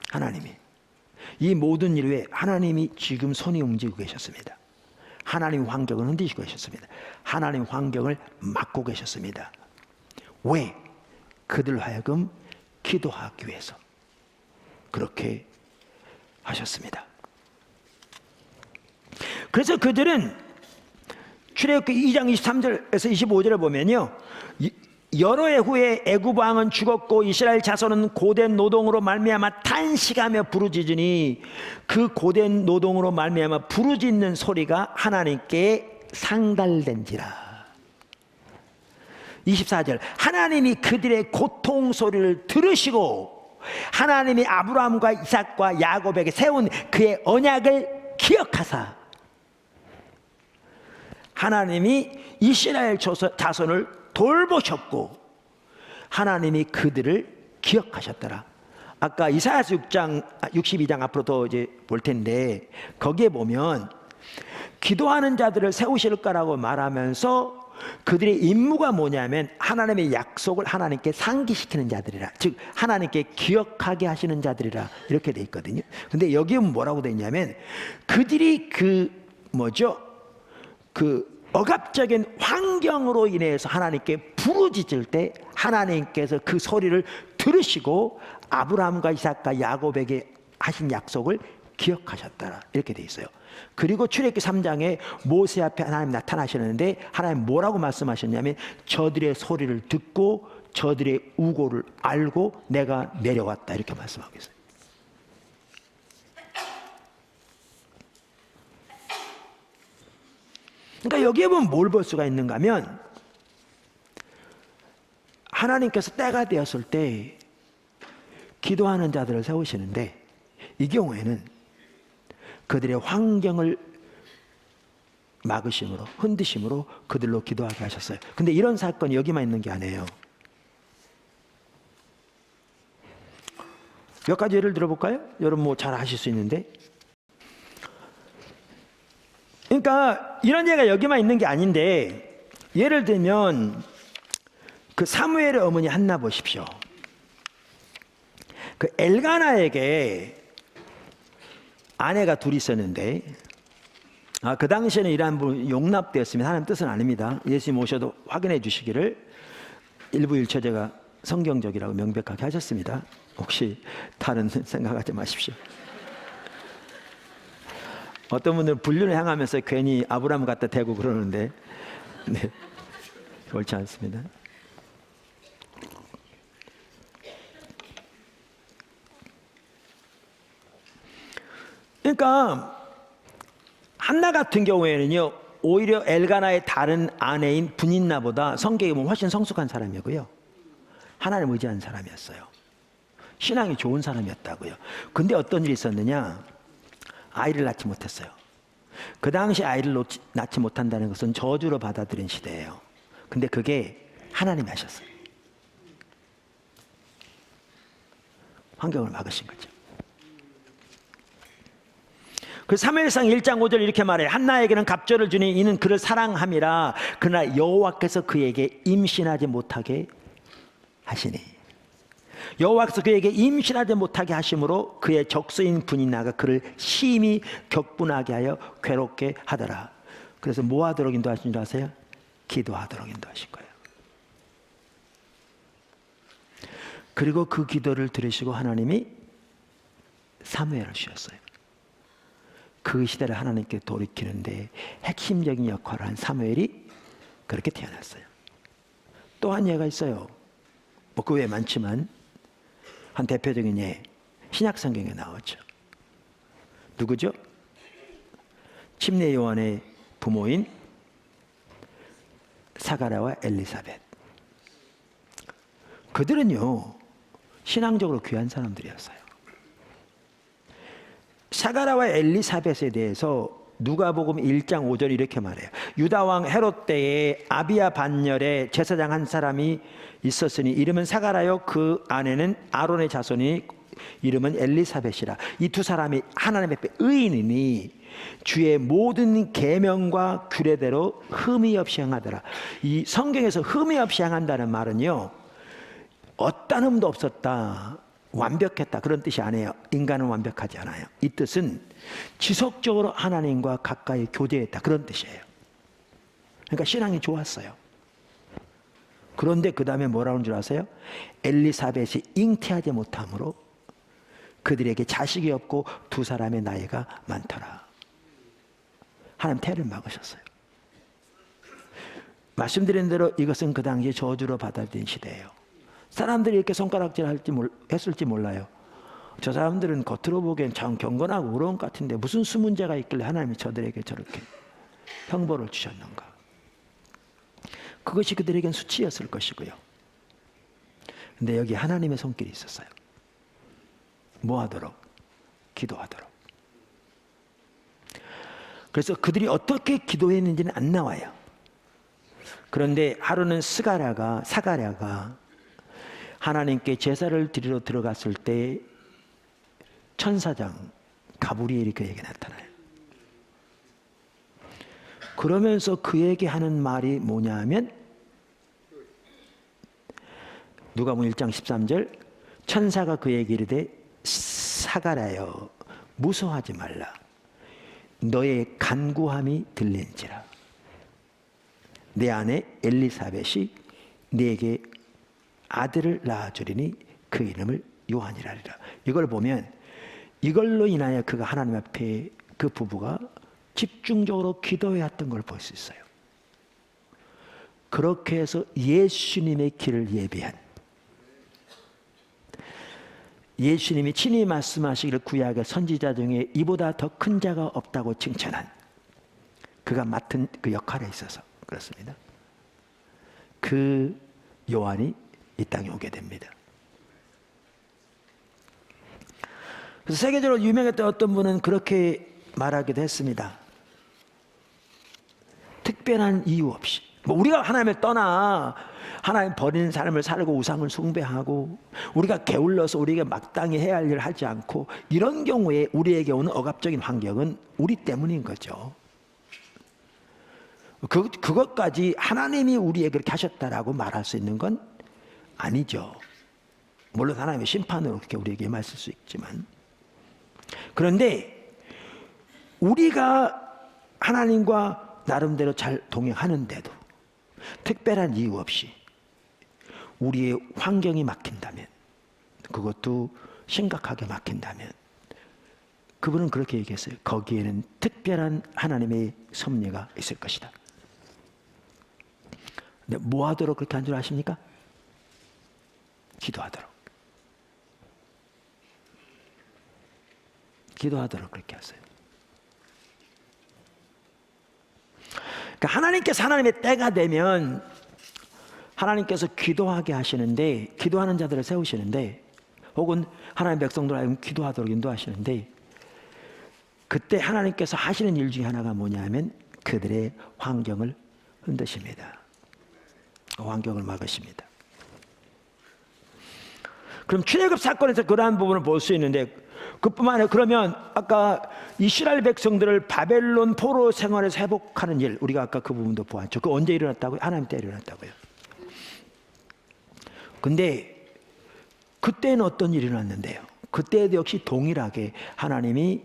A: 하나님이 이 모든 일 위에 하나님이 지금 손이 움직이고 계셨습니다. 하나님 환경을 흔드시고 계셨습니다. 하나님 환경을 막고 계셨습니다. 왜? 그들 하여금 기도하기 위해서 그렇게 하셨습니다. 그래서 그들은 출애굽기 2장 23절에서 25절을 보면요, 여러 해 후에 애굽 왕은 죽었고 이스라엘 자손은 고된 노동으로 말미암아 탄식하며 부르짖으니 그 고된 노동으로 말미암아 부르짖는 소리가 하나님께 상달된지라. 24절 하나님이 그들의 고통 소리를 들으시고 하나님이 아브라함과 이삭과 야곱에게 세운 그의 언약을 기억하사 하나님이 이스라엘 자손을 돌보셨고 하나님이 그들을 기억하셨더라. 아까 이사야서 62장 앞으로 더 이제 볼 텐데 거기에 보면 기도하는 자들을 세우실 거라고 말하면서 그들의 임무가 뭐냐면 하나님의 약속을 하나님께 상기시키는 자들이라, 즉 하나님께 기억하게 하시는 자들이라 이렇게 돼 있거든요. 근데 여기에 뭐라고 돼 있냐면 그들이 억압적인 환경으로 인해서 하나님께 부르짖을 때 하나님께서 그 소리를 들으시고 아브라함과 이삭과 야곱에게 하신 약속을 기억하셨다, 이렇게 돼 있어요. 그리고 출애굽기 3장에 모세 앞에 하나님 나타나시는데 하나님 뭐라고 말씀하셨냐면 저들의 소리를 듣고 저들의 우고를 알고 내가 내려왔다, 이렇게 말씀하고 있어요. 그러니까 여기에 보면 뭘 볼 수가 있는가 하면 하나님께서 때가 되었을 때 기도하는 자들을 세우시는데 이 경우에는 그들의 환경을 막으심으로, 흔드심으로 그들로 기도하게 하셨어요. 근데 이런 사건이 여기만 있는 게 아니에요. 몇 가지 예를 들어볼까요? 여러분 뭐 잘 아실 수 있는데, 그러니까 이런 예가 여기만 있는 게 아닌데, 예를 들면 그 사무엘의 어머니 한나 보십시오. 그 엘가나에게 아내가 둘이 있었는데, 그 당시에는 이러한 분 용납되었으면 하나님 뜻은 아닙니다. 예수님 오셔도 확인해 주시기를 일부 일처제가 성경적이라고 명백하게 하셨습니다. 혹시 다른 생각하지 마십시오. 어떤 분들은 불륜을 향하면서 괜히 아브라함 갖다 대고 그러는데, 네, 옳지 않습니다. 그러니까 한나 같은 경우에는요, 오히려 엘가나의 다른 아내인 분인나보다 성경에 보면 훨씬 성숙한 사람이고요, 하나님을 의지하는 사람이었어요. 신앙이 좋은 사람이었다고요. 근데 어떤 일이 있었느냐? 아이를 낳지 못했어요. 그 당시 아이를 낳지 못한다는 것은 저주로 받아들인 시대예요. 근데 그게 하나님이 하셨어요. 환경을 막으신 거죠. 그 사무엘상 1장 5절 이렇게 말해요. 한나에게는 갑절을 주니 이는 그를 사랑함이라. 그러나 여호와께서 그에게 임신하지 못하게 하시니, 여호와께서 그에게 임신하지 못하게 하심으로 그의 적수인 분이나가 그를 심히 격분하게 하여 괴롭게 하더라. 그래서 뭐 하도록 인도하신 줄 아세요? 기도하도록 인도하신 거예요. 그리고 그 기도를 들으시고 하나님이 사무엘을 주셨어요. 그 시대를 하나님께 돌이키는데 핵심적인 역할을 한 사무엘이 그렇게 태어났어요. 또 한 예가 있어요. 뭐 그 외에 많지만 한 대표적인 예, 신약 성경에 나오죠. 누구죠? 침례 요한의 부모인 사가랴와 엘리사벳. 그들은요, 신앙적으로 귀한 사람들이었어요. 사가랴와 엘리사벳에 대해서 누가복음 1장 5절 이렇게 말해요. 유다왕 헤롯 때에 아비야 반열에 제사장 한 사람이 있었으니 이름은 사가랴요 그 아내는 아론의 자손이 이름은 엘리사벳이라. 이 두 사람이 하나님 앞에 의인이니 주의 모든 계명과 규례대로 흠이 없이 행하더라. 이 성경에서 흠이 없이 행한다는 말은요, 어떤 흠도 없었다, 완벽했다, 그런 뜻이 아니에요. 인간은 완벽하지 않아요. 이 뜻은 지속적으로 하나님과 가까이 교제했다, 그런 뜻이에요. 그러니까 신앙이 좋았어요. 그런데 그 다음에 뭐라고 하는 줄 아세요? 엘리사벳이 잉태하지 못함으로 그들에게 자식이 없고 두 사람의 나이가 많더라. 하나님 태를 막으셨어요. 말씀드린 대로 이것은 그 당시에 저주로 받아들인 시대예요. 사람들이 이렇게 손가락질 했을지 몰라요. 저 사람들은 겉으로 보기엔 참 경건하고 의로운 것 같은데 무슨 수문제가 있길래 하나님이 저들에게 저렇게 형벌을 주셨는가. 그것이 그들에겐 수치였을 것이고요. 근데 여기 하나님의 손길이 있었어요. 뭐 하도록? 기도하도록. 그래서 그들이 어떻게 기도했는지는 안 나와요. 그런데 하루는 사가랴가 하나님께 제사를 드리러 들어갔을 때 천사장 가브리엘이 그에게 나타나요. 그러면서 그에게 하는 말이 뭐냐 하면 누가복음 1장 13절 천사가 그에게 이르되 사가랴여 무서워하지 말라 너의 간구함이 들린지라. 내 아내 엘리사벳이 네게 아들을 낳아주리니 그 이름을 요한이라리라. 이걸 보면 이걸로 인하여 그가 하나님 앞에 그 부부가 집중적으로 기도해왔던 걸 볼 수 있어요. 그렇게 해서 예수님의 길을 예비한, 예수님이 친히 말씀하시기를 구약의 선지자 중에 이보다 더 큰 자가 없다고 칭찬한 그가 맡은 그 역할에 있어서 그렇습니다. 그 요한이 이 땅에 오게 됩니다. 그래서 세계적으로 유명했던 어떤 분은 그렇게 말하기도 했습니다. 특별한 이유 없이, 우리가 하나님을 떠나 하나님 버리는 삶을 살고 우상을 숭배하고 우리가 게을러서 우리에게 마땅히 해야 할 일을 하지 않고 이런 경우에 우리에게 오는 억압적인 환경은 우리 때문인 거죠. 그것까지 하나님이 우리에게 그렇게 하셨다라고 말할 수 있는 건 아니죠. 물론 하나님의 심판으로 그렇게 우리에게 말할 수 있지만, 그런데 우리가 하나님과 나름대로 잘 동행하는데도 특별한 이유 없이 우리의 환경이 막힌다면, 그것도 심각하게 막힌다면, 그분은 그렇게 얘기했어요. 거기에는 특별한 하나님의 섭리가 있을 것이다. 근데 뭐 하도록 그렇게 한 줄 아십니까? 기도하도록. 기도하도록 그렇게 하세요. 그러니까 하나님께서 하나님의 때가 되면 하나님께서 기도하게 하시는데, 기도하는 자들을 세우시는데, 혹은 하나님의 백성들 하여금 기도하도록 인도하시는데, 그때 하나님께서 하시는 일 중에 하나가 뭐냐면 그들의 환경을 흔드십니다. 환경을 막으십니다. 그럼 출애굽 사건에서 그러한 부분을 볼 수 있는데, 그뿐만 아니라 그러면 아까 이스라엘 백성들을 바벨론 포로 생활에서 회복하는 일, 우리가 아까 그 부분도 보았죠. 그 언제 일어났다고요? 하나님 때 일어났다고요. 근데 그때는 어떤 일이 일어났는데요? 그때도 역시 동일하게 하나님이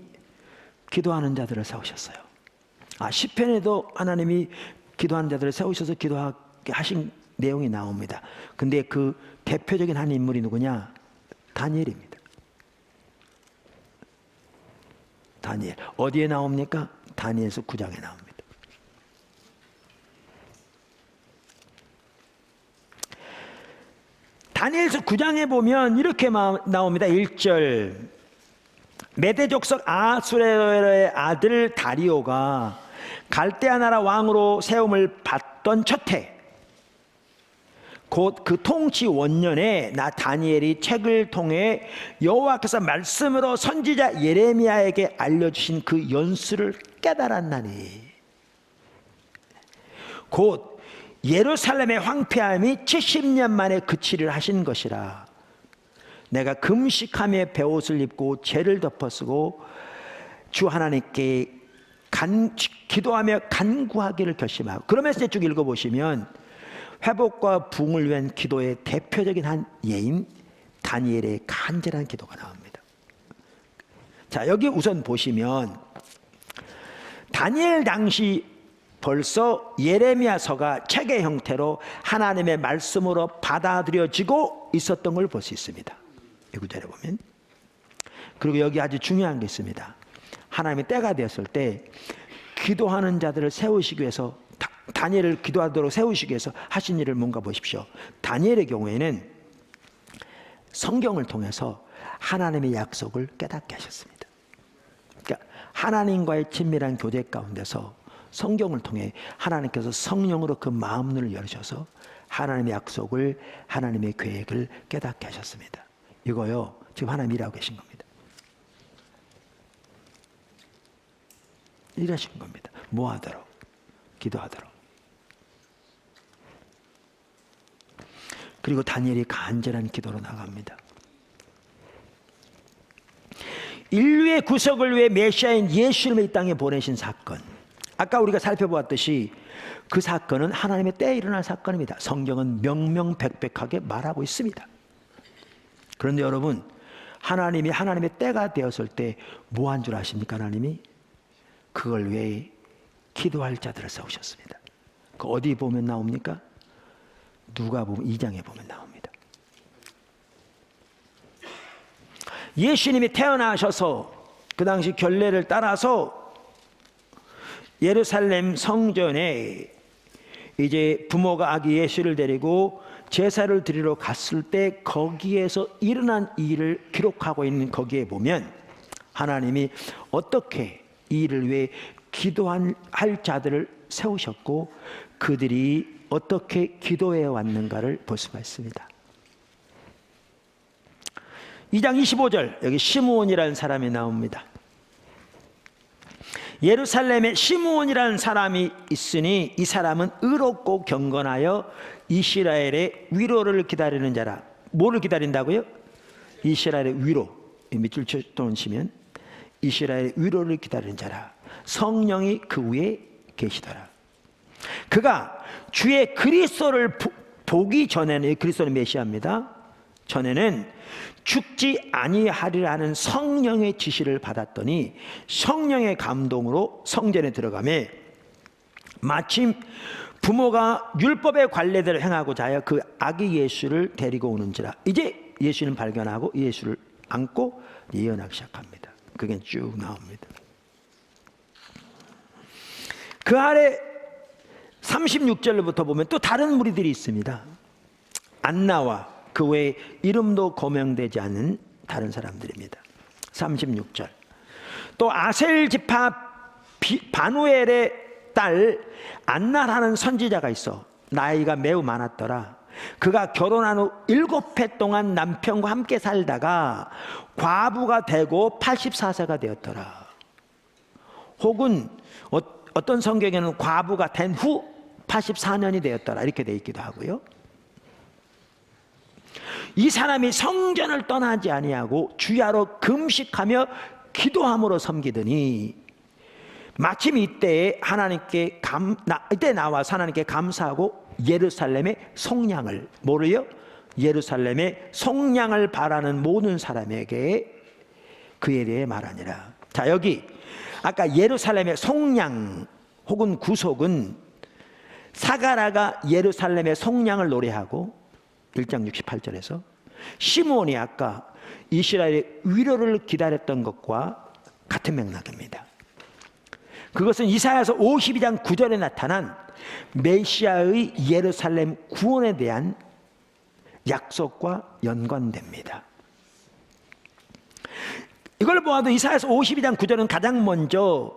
A: 기도하는 자들을 세우셨어요. 시편에도 하나님이 기도하는 자들을 세우셔서 기도하게 하신 내용이 나옵니다. 근데 그 대표적인 한 인물이 누구냐? 다니엘입니다. 다니엘. 어디에 나옵니까? 다니엘서 9장에 나옵니다. 다니엘서 9장에 보면 이렇게 나옵니다. 1절. 메대 족속 아수레의 아들 다리오가 갈대아 나라 왕으로 세움을 받던 첫 해, 곧 그 통치 원년에 나 다니엘이 책을 통해 여호와께서 말씀으로 선지자 예레미야에게 알려주신 그 연수를 깨달았나니, 곧 예루살렘의 황폐함이 70년 만에 그치를 하신 것이라. 내가 금식하며 베옷을 입고 죄를 덮어쓰고 주 하나님께 기도하며 간구하기를 결심하고. 그러면서 쭉 읽어보시면 회복과 부흥을 위한 기도의 대표적인 한 예인 다니엘의 간절한 기도가 나옵니다. 자, 여기 우선 보시면 다니엘 당시 벌써 예레미야서가 책의 형태로 하나님의 말씀으로 받아들여지고 있었던 걸 볼 수 있습니다. 이 구절에 보면. 그리고 여기 아주 중요한 게 있습니다. 하나님의 때가 되었을 때 기도하는 자들을 세우시기 위해서, 다니엘을 기도하도록 세우시기 위해서 하신 일을 뭔가 보십시오. 다니엘의 경우에는 성경을 통해서 하나님의 약속을 깨닫게 하셨습니다. 그러니까 하나님과의 친밀한 교제 가운데서 성경을 통해 하나님께서 성령으로 그 마음문을 열으셔서 하나님의 약속을, 하나님의 계획을 깨닫게 하셨습니다. 이거요, 지금 하나님 일하고 계신 겁니다. 일하신 겁니다. 뭐 하도록? 기도하도록. 그리고 다니엘이 간절한 기도로 나갑니다. 인류의 구속을 위해 메시아인 예수님을 이 땅에 보내신 사건, 아까 우리가 살펴보았듯이 그 사건은 하나님의 때에 일어난 사건입니다. 성경은 명명백백하게 말하고 있습니다. 그런데 여러분, 하나님이 하나님의 때가 되었을 때 뭐 한 줄 아십니까? 하나님이 그걸 위해 기도할 자들을 세우셨습니다. 그 어디 보면 나옵니까? 누가복음 2장에 보면 나옵니다. 예수님이 태어나셔서 그 당시 결례를 따라서 예루살렘 성전에 이제 부모가 아기 예수를 데리고 제사를 드리러 갔을 때 거기에서 일어난 일을 기록하고 있는 거기에 보면 하나님이 어떻게 이 일을 위해 기도할 자들을 세우셨고 그들이 어떻게 기도해 왔는가를 볼 수가 있습니다. 2장 25절 여기 시므온이라는 사람이 나옵니다. 예루살렘에 시므온이라는 사람이 있으니 이 사람은 의롭고 경건하여 이스라엘의 위로를 기다리는 자라. 뭐를 기다린다고요? 이스라엘의 위로. 밑줄 쳐놓으시면 이스라엘의 위로를 기다리는 자라. 성령이 그 위에 계시더라. 그가 주의 그리스도를 보기 전에는, 그리스도는 메시아입니다. 전에는 죽지 아니하리라는 성령의 지시를 받았더니 성령의 감동으로 성전에 들어가매 마침 부모가 율법의 관례대로 행하고자 하여 그 아기 예수를 데리고 오는지라. 이제 예수는 발견하고 예수를 안고 예언하기 시작합니다. 그게 쭉 나옵니다. 그 아래 36절부터 보면 또 다른 무리들이 있습니다. 안나와 그 외에 이름도 고명되지 않은 다른 사람들입니다. 36절. 또 아셀 지파 바누엘의 딸 안나라는 선지자가 있어 나이가 매우 많았더라. 그가 결혼한 후 7해 동안 남편과 함께 살다가 과부가 되고 84세가 되었더라. 혹은 어떤 성경에는 과부가 된 후 84년이 되었더라 이렇게 돼 있기도 하고요. 이 사람이 성전을 떠나지 아니하고 주야로 금식하며 기도함으로 섬기더니 마침 이때 이때 나와서 하나님께 감사하고 예루살렘의 속량을 뭐를요? 예루살렘의 속량을 바라는 모든 사람에게 그에 대해 말하니라. 자, 여기 아까 예루살렘의 속량 혹은 구속은 사가라가 예루살렘의 속량을 노래하고 1장 68절에서 시므온이 아까 이스라엘의 위로를 기다렸던 것과 같은 맥락입니다. 그것은 이사야서 52장 9절에 나타난 메시아의 예루살렘 구원에 대한 약속과 연관됩니다. 이걸 보아도 이사야서 52장 9절은 가장 먼저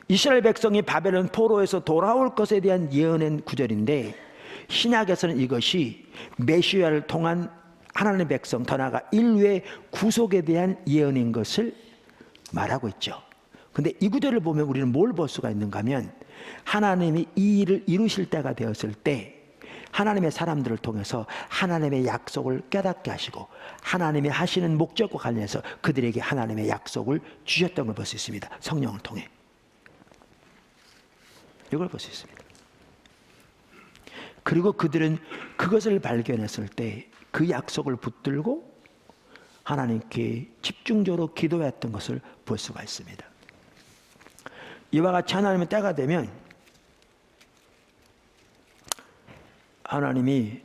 A: 이스라엘 백성이 바벨론 포로에서 돌아올 것에 대한 예언의 구절인데 신약에서는 이것이 메시아를 통한 하나님의 백성 더 나아가 인류의 구속에 대한 예언인 것을 말하고 있죠. 근데 이 구절을 보면 우리는 뭘 볼 수가 있는가 하면 하나님이 이 일을 이루실 때가 되었을 때 하나님의 사람들을 통해서 하나님의 약속을 깨닫게 하시고 하나님이 하시는 목적과 관련해서 그들에게 하나님의 약속을 주셨던 걸 볼 수 있습니다. 성령을 통해 이걸 볼 수 있습니다. 그리고 그들은 그것을 발견했을 때 그 약속을 붙들고 하나님께 집중적으로 기도했던 것을 볼 수가 있습니다. 이와 같이 하나님의 때가 되면 하나님이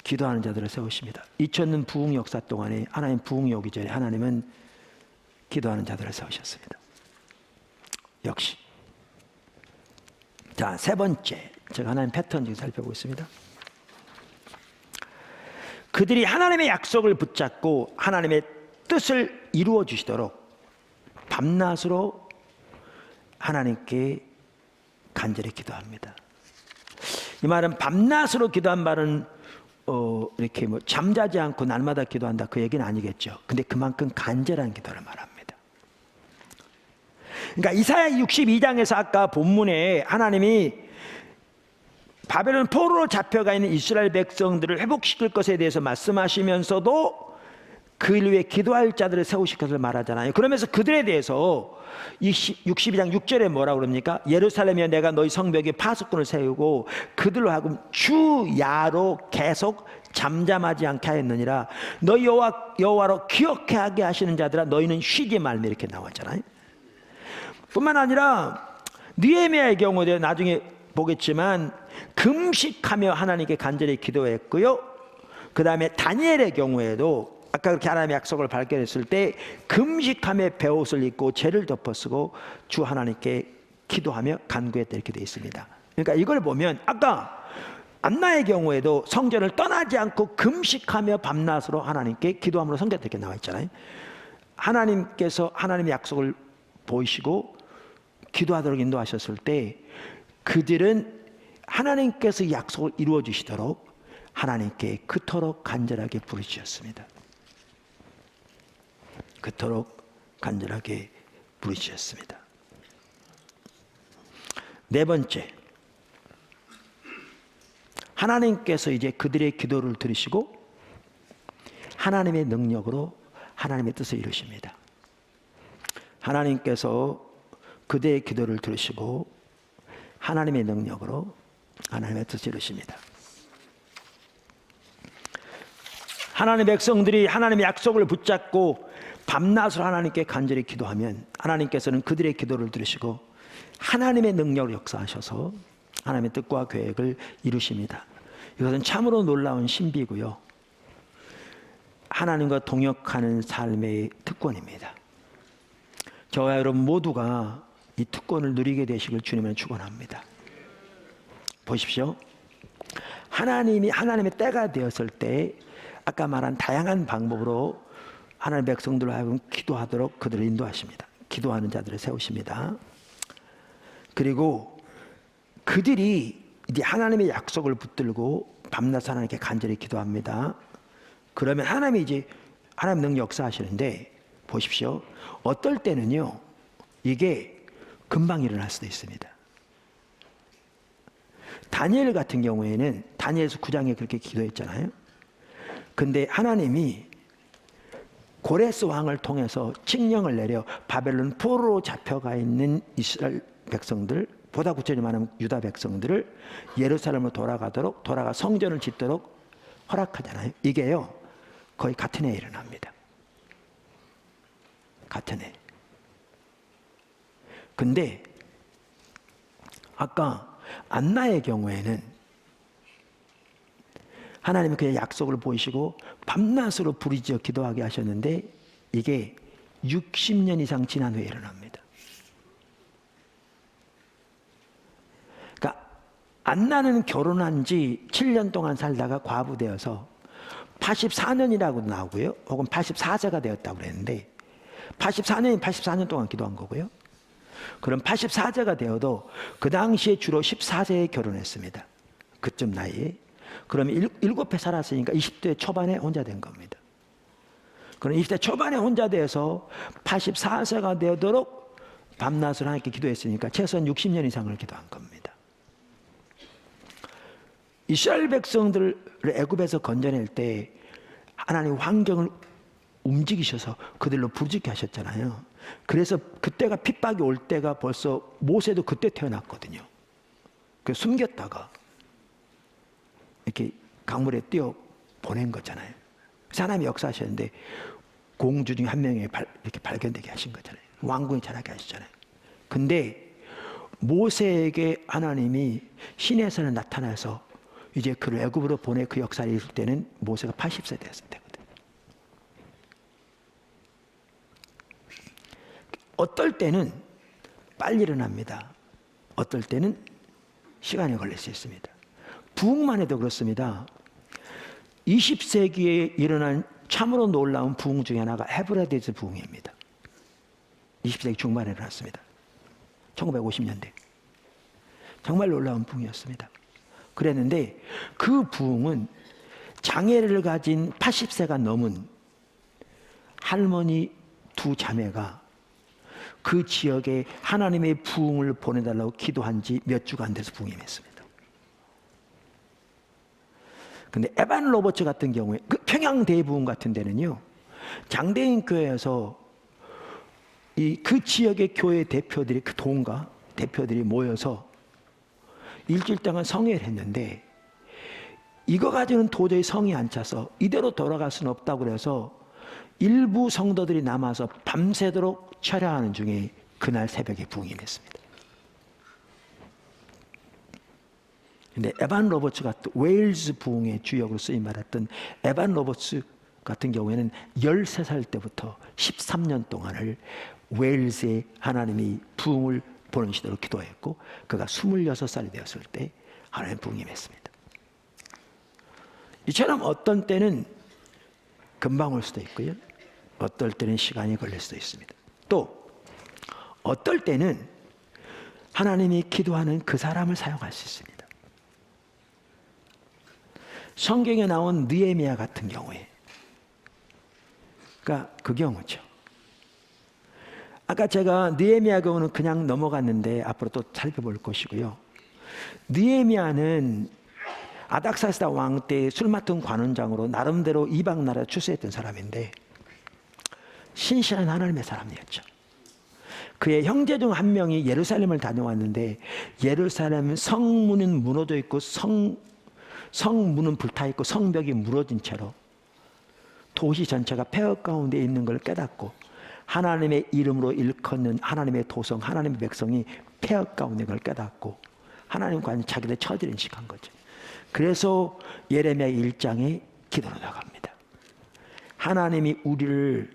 A: 기도하는 자들을 세우십니다. 2000년 부흥 역사 동안에 하나님 부흥이 오기 전에 하나님은 기도하는 자들을 세우셨습니다. 역시. 자, 세 번째 제가 하나님 패턴 지금 살펴보고 있습니다. 그들이 하나님의 약속을 붙잡고 하나님의 뜻을 이루어 주시도록 밤낮으로 하나님께 간절히 기도합니다. 이 말은 밤낮으로 기도한 말은 이렇게 뭐 잠자지 않고 날마다 기도한다 그 얘기는 아니겠죠. 근데 그만큼 간절한 기도를 말합니다. 그러니까 이사야 62장에서 아까 본문에 하나님이 바벨론 포로로 잡혀가 있는 이스라엘 백성들을 회복시킬 것에 대해서 말씀하시면서도 그 일 위해 기도할 자들을 세우실 것을 말하잖아요. 그러면서 그들에 대해서 62장 6절에 뭐라고 그럽니까? 예루살렘이여 내가 너희 성벽에 파수꾼을 세우고 그들로 하여금 주야로 계속 잠잠하지 않게 하였느니라. 너희 여호와로 기억하게 하시는 자들아 너희는 쉬지 말며 이렇게 나왔잖아요. 뿐만 아니라 느헤미야의 경우도 나중에 보겠지만 금식하며 하나님께 간절히 기도했고요. 그 다음에 다니엘의 경우에도 아까 그렇게 하나님의 약속을 발견했을 때 금식하며 베옷을 입고 죄를 덮어쓰고 주 하나님께 기도하며 간구했다 이렇게 되어 있습니다. 그러니까 이걸 보면 아까 안나의 경우에도 성전을 떠나지 않고 금식하며 밤낮으로 하나님께 기도함으로 성경에 이렇게 나와 있잖아요. 하나님께서 하나님의 약속을 보이시고 기도하도록 인도하셨을 때 그들은 하나님께서 약속을 이루어 주시도록 하나님께 그토록 간절하게 부르짖었습니다. 그토록 간절하게 부르짖었습니다. 네 번째, 하나님께서 이제 그들의 기도를 들으시고 하나님의 능력으로 하나님의 뜻을 이루십니다. 하나님께서 그들의 기도를 들으시고 하나님의 능력으로 하나님의 뜻을 이루십니다. 하나님의 백성들이 하나님의 약속을 붙잡고 밤낮으로 하나님께 간절히 기도하면 하나님께서는 그들의 기도를 들으시고 하나님의 능력을 역사하셔서 하나님의 뜻과 계획을 이루십니다. 이것은 참으로 놀라운 신비고요. 하나님과 동역하는 삶의 특권입니다. 저와 여러분 모두가 이 특권을 누리게 되시길 주님을 축원합니다. 보십시오. 하나님의 때가 되었을 때 아까 말한 다양한 방법으로 하나님의 백성들을 하여금 기도하도록 그들을 인도하십니다. 기도하는 자들을 세우십니다. 그리고 그들이 이제 하나님의 약속을 붙들고 밤낮 하나님께 간절히 기도합니다. 그러면 하나님이 이제 하나님 능력 역사하시는데 보십시오. 어떨 때는요 이게 금방 일어날 수도 있습니다. 다니엘 같은 경우에는 다니엘서 9장에 그렇게 기도했잖아요. 근데 하나님이 고레스 왕을 통해서 칙령을 내려 바벨론 포로로 잡혀가 있는 이스라엘 백성들, 보다 구체적으로 말하면 유다 백성들을 예루살렘으로 돌아가 성전을 짓도록 허락하잖아요. 이게요 거의 같은 해에 일어납니다. 같은 해. 근데 아까 안나의 경우에는 하나님은 그의 약속을 보이시고 밤낮으로 부르짖어 기도하게 하셨는데 이게 60년 이상 지난 후에 일어납니다. 그러니까 안나는 결혼한 지 7년 동안 살다가 과부되어서 84년이라고 나오고요. 혹은 84세가 되었다고 그랬는데 84년이 84년 동안 기도한 거고요. 그럼 84세가 되어도 그 당시에 주로 14세에 결혼했습니다. 그쯤 나이에. 그럼 7회 살았으니까 20대 초반에 혼자 된 겁니다. 그럼 20대 초반에 혼자 돼서 84세가 되도록 밤낮을 하나님께 기도했으니까 최소한 60년 이상을 기도한 겁니다. 이스라엘 백성들을 애굽에서 건져낼 때 하나님 환경을 움직이셔서 그들로 부르짖게 하셨잖아요. 그래서 그때가 핍박이 올 때가 벌써 모세도 그때 태어났거든요. 그래서 숨겼다가 이렇게 강물에 뛰어 보낸 거잖아요. 그래서 하나님이 역사하셨는데 공주 중에 한 명이 이렇게 발견되게 하신 거잖아요. 왕궁에 자라게 하셨잖아요. 근데 모세에게 하나님이 시내에서 나타나서 이제 그를 애굽으로 보내 그 역사를 이룰 때는 모세가 80세 됐을 때거든요. 어떨 때는 빨리 일어납니다. 어떨 때는 시간이 걸릴 수 있습니다. 부흥만 해도 그렇습니다. 20세기에 일어난 참으로 놀라운 부흥 중에 하나가 헤브라데스 부흥입니다. 20세기 중반에 일어났습니다. 1950년대. 정말 놀라운 부흥이었습니다. 그랬는데 그 부흥은 장애를 가진 80세가 넘은 할머니 두 자매가 그 지역에 하나님의 부흥을 보내달라고 기도한 지 몇 주가 안 돼서 부흥했습니다. 근데 에반 로버츠 같은 경우에 그 평양 대부흥 같은 데는요 장대인 교회에서 그 지역의 교회 대표들이 그 동가 대표들이 모여서 일주일 동안 성회를 했는데 이거 가지고는 도저히 성이 안 차서 이대로 돌아갈 수는 없다고 그래서 일부 성도들이 남아서 밤새도록 철야하는 중에 그날 새벽에 부흥이 됐습니다. 근데 에반 로버츠 같은 웨일즈 부흥의 주역으로 쓰임 받았던 에반 로버츠 같은 경우에는 13살 때부터 13년 동안을 웨일즈에 하나님이 부흥을 보는 시대로 기도했고, 그가 26살이 되었을 때 하나님 부흥이 임했습니다. 이처럼 어떤 때는 금방 올 수도 있고요, 어떨 때는 시간이 걸릴 수도 있습니다. 또 어떨 때는 하나님이 기도하는 그 사람을 사용할 수 있습니다. 성경에 나온 느헤미야 같은 경우에, 그러니까 그 경우죠. 아까 제가 느헤미야 경우는 그냥 넘어갔는데 앞으로 또 살펴볼 것이고요. 느헤미야는 아닥사스다 왕 때 술 맡은 관원장으로 나름대로 이방 나라에 출세했던 사람인데 신실한 하나님의 사람이었죠. 그의 형제 중 한 명이 예루살렘을 다녀왔는데 예루살렘 성문은 무너져 있고 성문은 불타 있고 성벽이 무너진 채로 도시 전체가 폐허 가운데 있는 걸 깨닫고 하나님의 이름으로 일컫는 하나님의 도성, 하나님의 백성이 폐허 가운데 걸 깨닫고 하나님과 자기들 처지를 인식한 거죠. 그래서 예레미야 1장에 기도로 나갑니다. 하나님이 우리를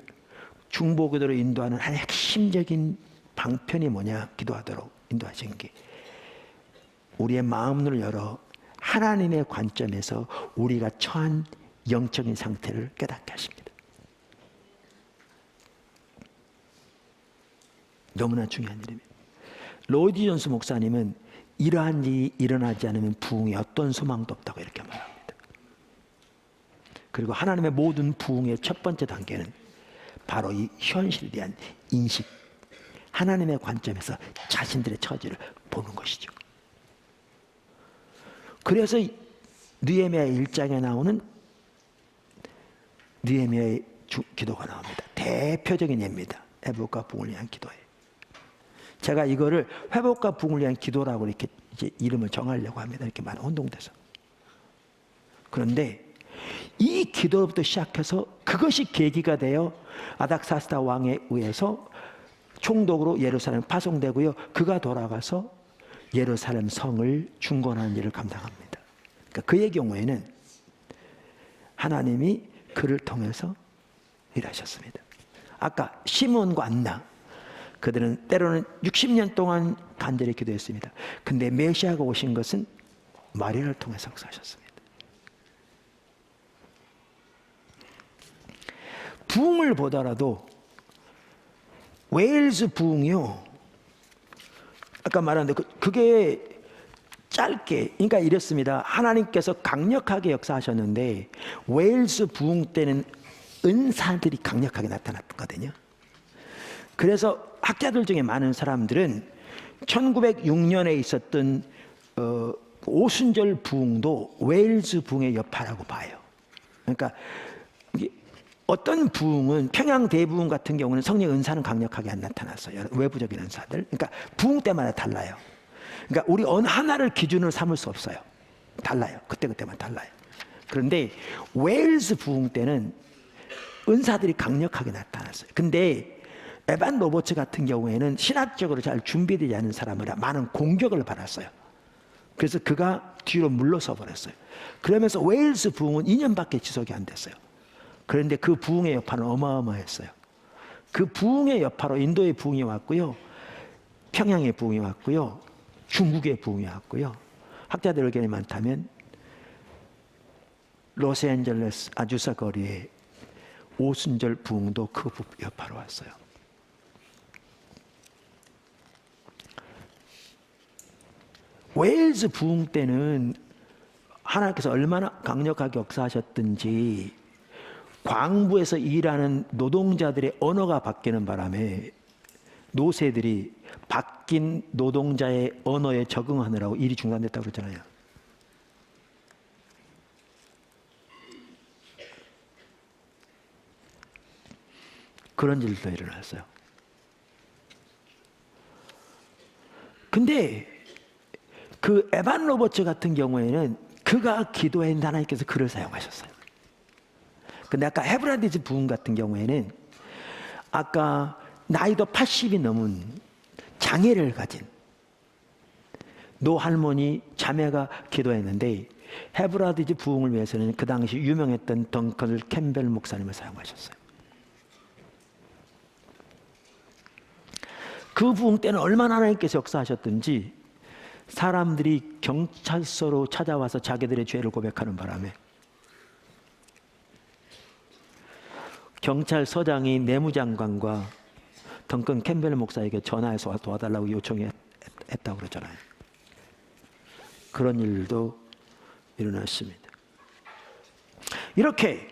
A: 중보기도로 인도하는 한 핵심적인 방편이 뭐냐, 기도하도록 인도하신 게 우리의 마음을 열어 하나님의 관점에서 우리가 처한 영적인 상태를 깨닫게 하십니다. 너무나 중요한 일입니다. 로이드 존스 목사님은 이러한 일이 일어나지 않으면 부흥에 어떤 소망도 없다고 이렇게 말합니다. 그리고 하나님의 모든 부흥의 첫 번째 단계는 바로 이 현실에 대한 인식, 하나님의 관점에서 자신들의 처지를 보는 것이죠. 그래서 느헤미야 1장에 나오는 느헤미야의 기도가 나옵니다. 대표적인 예입니다. 회복과 부흥을 위한 기도예요. 제가 이거를 회복과 부흥을 위한 기도라고 이렇게 이제 이름을 정하려고 합니다. 이렇게 많은 혼동돼서. 그런데 이 기도로부터 시작해서 그것이 계기가 되어 아닥사스다 왕에 의해서 총독으로 예루살렘 파송되고요. 그가 돌아가서 예루살렘 성을 중건하는 일을 감당합니다. 그러니까 그의 경우에는 하나님이 그를 통해서 일하셨습니다. 아까 시몬과 안나, 그들은 때로는 60년 동안 간절히 기도했습니다. 근데 메시아가 오신 것은 마리아를 통해서 역사하셨습니다. 부흥을 보더라도 웨일즈 부흥이요, 아까 말했는데 그게 짧게, 그러니까 이랬습니다. 하나님께서 강력하게 역사하셨는데 웨일즈 부흥 때는 은사들이 강력하게 나타났거든요. 그래서 학자들 중에 많은 사람들은 1906년에 있었던 오순절 부흥도 웨일즈 부흥의 여파라고 봐요. 그러니까 어떤 부흥은 평양 대부흥 같은 경우는 성령 은사는 강력하게 안 나타났어요. 외부적인 은사들. 그러니까 부흥 때마다 달라요. 그러니까 우리 어느 하나를 기준으로 삼을 수 없어요. 달라요. 그때만 달라요. 그런데 웨일즈 부흥 때는 은사들이 강력하게 나타났어요. 근데 에반 로버츠 같은 경우에는 신학적으로 잘 준비되지 않은 사람이라 많은 공격을 받았어요. 그래서 그가 뒤로 물러서 버렸어요. 그러면서 웨일즈 부흥은 2년밖에 지속이 안 됐어요. 그런데 그 부흥의 여파는 어마어마했어요. 그 부흥의 여파로 인도의 부흥이 왔고요, 평양의 부흥이 왔고요, 중국의 부흥이 왔고요. 학자들 의견이 많다면 로스앤젤레스 아주사 거리에 오순절 부흥도 그 여파로 왔어요. 웨일즈 부흥 때는 하나님께서 얼마나 강력하게 역사하셨든지 광부에서 일하는 노동자들의 언어가 바뀌는 바람에 노새들이 바뀐 노동자의 언어에 적응하느라고 일이 중단됐다고 그러잖아요. 그런 일도 일어났어요. 근데 그 에반 로버츠 같은 경우에는 그가 기도한 하나님께서 그를 사용하셨어요. 근데 아까 헤브라디즈 부흥 같은 경우에는 아까 나이도 80이 넘은 장애를 가진 노할머니 자매가 기도했는데 헤브라드지 부흥을 위해서는 그 당시 유명했던 덩컨 캠벨 목사님을 사용하셨어요. 그 부흥 때는 얼마나 하나님께서 역사하셨든지 사람들이 경찰서로 찾아와서 자기들의 죄를 고백하는 바람에 경찰서장이 내무장관과 덩컨 캠벨 목사에게 전화해서 도와달라고 요청했다고 그러잖아요. 그런 일도 일어났습니다. 이렇게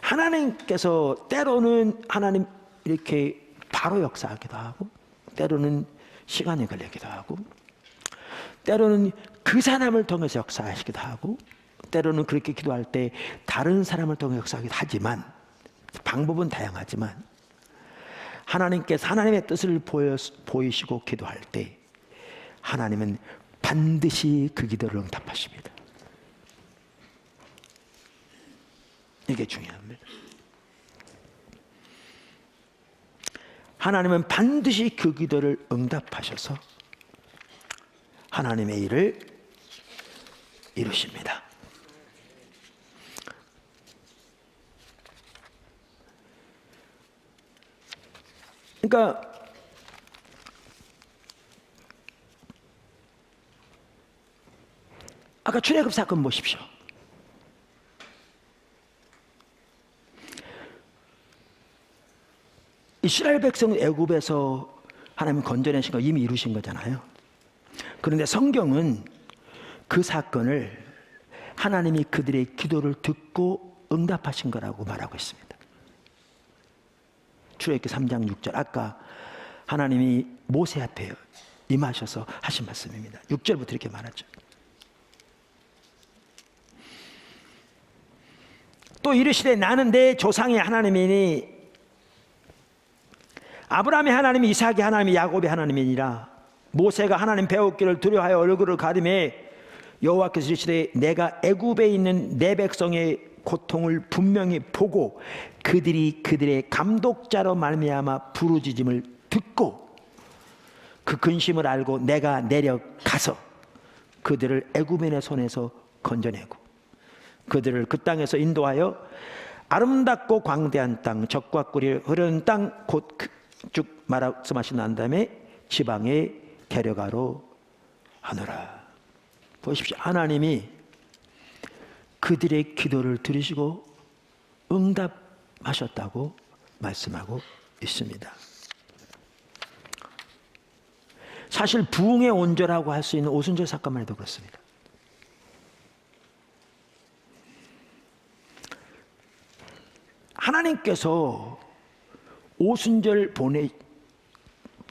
A: 하나님께서 때로는 하나님 이렇게 바로 역사하기도 하고, 때로는 시간이 걸리기도 하고, 때로는 그 사람을 통해서 역사하시기도 하고, 때로는 그렇게 기도할 때 다른 사람을 통해 역사하기도 하지만, 방법은 다양하지만 하나님께서 하나님의 뜻을 보이시고 기도할 때 하나님은 반드시 그 기도를 응답하십니다. 이게 중요합니다. 하나님은 반드시 그 기도를 응답하셔서 하나님의 일을 이루십니다. 그러니까 아까 출애굽 사건 보십시오. 이스라엘 백성 애굽에서 하나님 건져내신 거 이미 이루신 거잖아요. 그런데 성경은 그 사건을 하나님이 그들의 기도를 듣고 응답하신 거라고 말하고 있습니다. 출애굽기 3장 6절, 아까 하나님이 모세 앞에 임하셔서 하신 말씀입니다. 6절부터 이렇게 말하죠. 또 이르시되 나는 내 조상의 하나님이니 아브라함의 하나님이 이삭의 하나님이 야곱의 하나님이니라. 모세가 하나님 배웠기를 두려워하여 얼굴을 가리매 여호와께서 이르시되 내가 애굽에 있는 내 백성의 고통을 분명히 보고 그들이 그들의 감독자로 말미암아 부르짖음을 듣고 그 근심을 알고 내가 내려가서 그들을 애굽인의 손에서 건져내고 그들을 그 땅에서 인도하여 아름답고 광대한 땅, 젖과 꿀이 흐르는 땅 곧 쭉 말씀하신 난 다음에 지방에 데려가로 하노라. 보십시오. 하나님이 그들의 기도를 들으시고 응답하셨다고 말씀하고 있습니다. 사실 부흥의 온조라고 할 수 있는 오순절 사건만 해도 그렇습니다. 하나님께서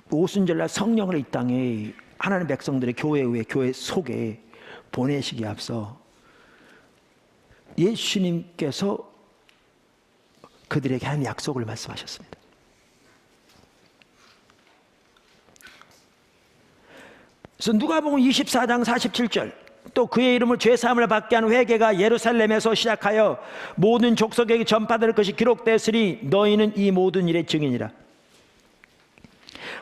A: 오순절날 성령을 이 땅에 하나님 백성들의 교회 속에 보내시기에 앞서 예수님께서 그들에게 한 약속을 말씀하셨습니다. 그래서 누가복음 24장 47절, 또 그의 이름을 죄사함을 받게 한 회개가 예루살렘에서 시작하여 모든 족속에게 전파될 것이 기록되었으니 너희는 이 모든 일의 증인이라.